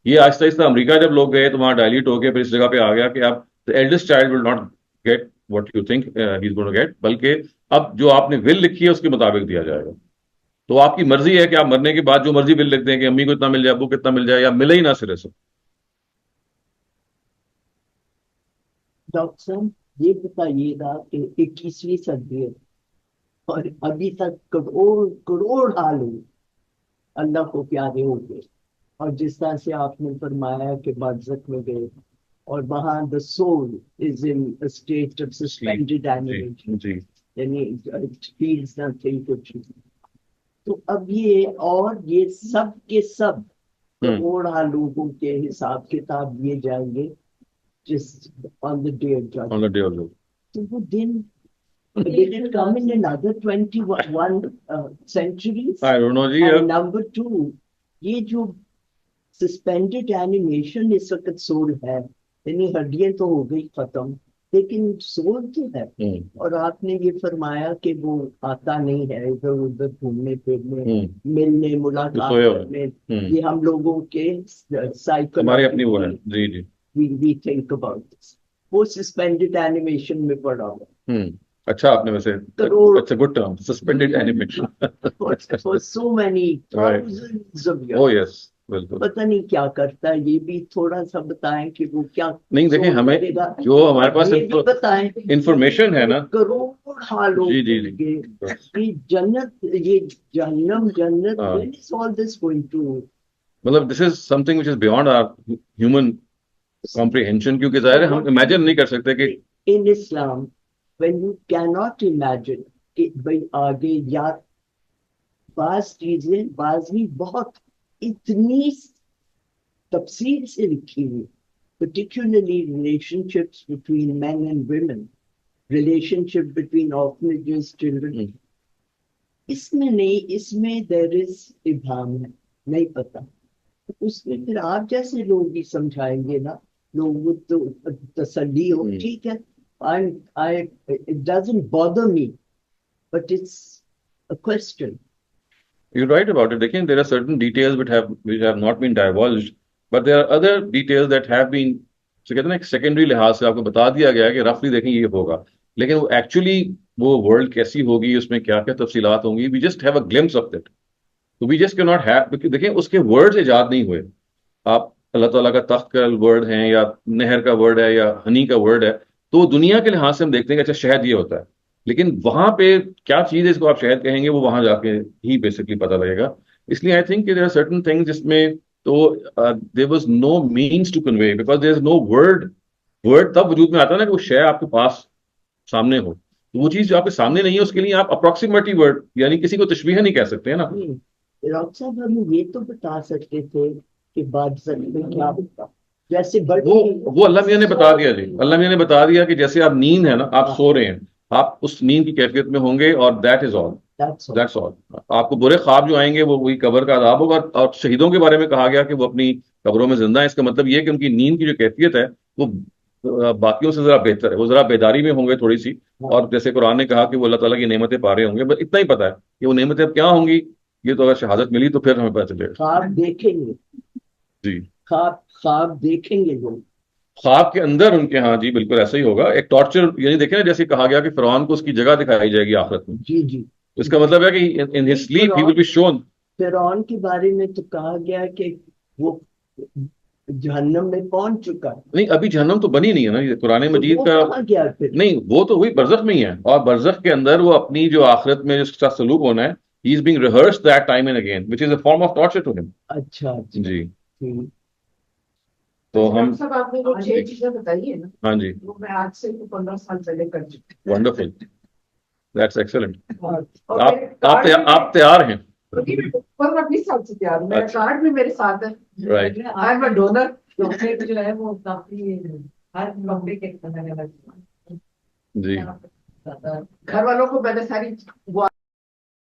ये आहिस्ता आहिस्ता अमेरिका जब लोग गए तो वहाँ डायल्यूट हो गया, फिर इस जगह पे आ गया कि अब the eldest child will not get what you think he is going to get, बल्कि अब जो आपने विल लिखी है उसके मुताबिक दिया जाएगा। तो आपकी मर्जी है कि आप मरने के बाद जो मर्जी विल लिख दें कि अम्मी को इतना मिल जाए, अब्बू को इतना मिल जाए, या मिले ही ना सिरे से। डॉक्टर साहब, ये बताइएगा कि 21वीं सदी है और अभी तक करोड़ करोड़ आलू अल्लाह को प्यारे हो गए, और जिस तरह से आपने फरमाया कि बाज़क में गए और वहां the soul is in a state of suspended animation, जी, यानी इट फील्स नथिंग कुछ। तो अब ये सब के सब करोड़ लोगों के हिसाब किताब दिए जाएंगे just on the day of judgment. on the day of judgment. So then, will it come in another 21 centuries? I don't know ji. And number two, ये जो suspended animation इस वक्त सोल है, यानी हड्डियां तो हो गई खत्म, लेकिन सोल तो है। और आपने ये फरमाया कि वो आता नहीं है इधर उधर घूमने फिरने, मिलने मुलाकात करने, ये हम लोगों के साइकिल हमारी अपनी वो है। जी जी, we think about this. वो सस्पेंडेड एनिमेशन में पड़ा हुआ। अच्छा आपने वैसे, करोड़ अच्छा good term, suspended animation. for so many Right. thousands of uh years. Yes, बिल्कुल। पता नहीं क्या करता है, ये भी थोड़ा सा बताएं कि वो क्या नहीं देखिए, सोच हमें करेगा। जो हमारे पास ये भी बताएं इंफॉर्मेशन है ना, करोड़ हालों जी जी जी, होंगे कि जन्नत, ये जहन्नम, जन्नत, हाँ, when is all this going to मतलब this is something which is beyond our human comprehension, क्योंकि जाहिर है हम इमेजिन नहीं कर सकते कि in Islam when you cannot imagine कि भाई आगे या बाज चीजें, बाज भी बहुत इतनी तफसील से लिखी हुई, particularly relationships between men and women, relationship between orphanages, children. इसमें नहीं, इसमें देयर इज इबाम है, नहीं पता। उसमें फिर आप जैसे लोग ही समझाएंगे ना, लोग तो तसल्ली हो, ठीक है, I it doesn't bother me, but it's a question. you're right about it. देखिए, there are certain details which have not been divulged, but there are other details that have been, तो कहते हैं ना, एक सेकेंडरी लिहाज से आपको बता दिया गया है कि रफली देखें ये होगा, लेकिन वो एक्चुअली वो वर्ल्ड कैसी होगी, उसमें क्या क्या तफसीलात होंगी, we just have a glimpse of that, तो we just can not have, देखिए उसके वर्ड्स इजाद नहीं हुए। आप अल्लाह ताला का तख्त का वर्ड है या नहर का वर्ड है या हनी का वर्ड है, तो दुनिया के लिहाज से हम देखते हैं कि अच्छा शहद ये होता है, लेकिन वहां पे क्या चीज है इसको आप शहद कहेंगे, वो वहां जाके ही बेसिकली पता लगेगा। इसलिए I think there are certain things जिसमें तो there was no means to convey, because there is no word. Word तब वजूद में आता है ना कि वो शय आपके पास सामने हो, तो वो चीज जो आपके सामने नहीं है उसके लिए आप अप्रोक्सीमेटली वर्ड, यानी किसी को तशबीह नहीं कह सकते हैं ना। डॉक्टर साहब हम ये तो बता सकते थे कि बादशाह में क्या होता, जैसे वो अल्लाह मियां ने बता दिया जी, अल्लाह मियां ने बता दिया कि जैसे आप नींद है ना, आप सो रहे हैं, आप उस नींद की कैफियत में होंगे, और that is all, that's all. आपको बुरे ख्वाब जो आएंगे वो वही कब्र का अजाब होगा। और शहीदों के बारे में कहा गया कि वो अपनी कब्रों में जिंदा है, इसका मतलब ये है कि उनकी नींद की जो कैफियत है वो बाकियों से जरा बेहतर है, वो जरा बेदारी में होंगे थोड़ी सी, और जैसे कुरान ने कहा कि वो अल्लाह ताला की नेमतें पा रहे होंगे, बस इतना ही पता है कि वो नेमतें अब क्या होंगी, ये तो अगर शहादत मिली तो फिर हमें पता चलेगा। ख्वाब देखेंगे जी, ख्वाब ख्वाब देखेंगे लोग, ख्वाब के अंदर उनके, हाँ जी बिल्कुल ऐसा ही होगा, एक टॉर्चर, यानी देखे ना, जैसे कहा गया कि फिरौन को उसकी जगह दिखाई जाएगी आखिरत में, जी जी। इसका मतलब है कि in his sleep he will be shown. फिरौन के बारे में तो कहा गया कि वो जहन्नम में पहुंच चुका है। नहीं, अभी जहन्नम तो बनी नहीं है ना, ये कुरान मजीद वो का कहाँ गया फिर? नहीं, वो तो हुई बरज़ख में ही है, और बरज़ख के अंदर वो अपनी जो आखिरत में जिसके साथ सलूक होना है, he is being rehearsed that time and again, which is a form of torture to him. अच्छा अच्छा जी, ठीक। तो हम, डॉक्टर साहब आपने जो 6 चीजें बताई है ना, हाँ जी, वो मैं आज से तो 15 साल पहले कर चुकी हूँ। Wonderful, that's excellent. और आप मेरे कार्ड आप तैयार हैं? पर 20 साल से तैयार हूँ। मेरा अच्छा। कार्ड भी मेरे साथ है। Right, I am a donor. Doctor जो है वो काफी हर कमरे के अलग अलग जी। घर वालों को मैंने सारी वो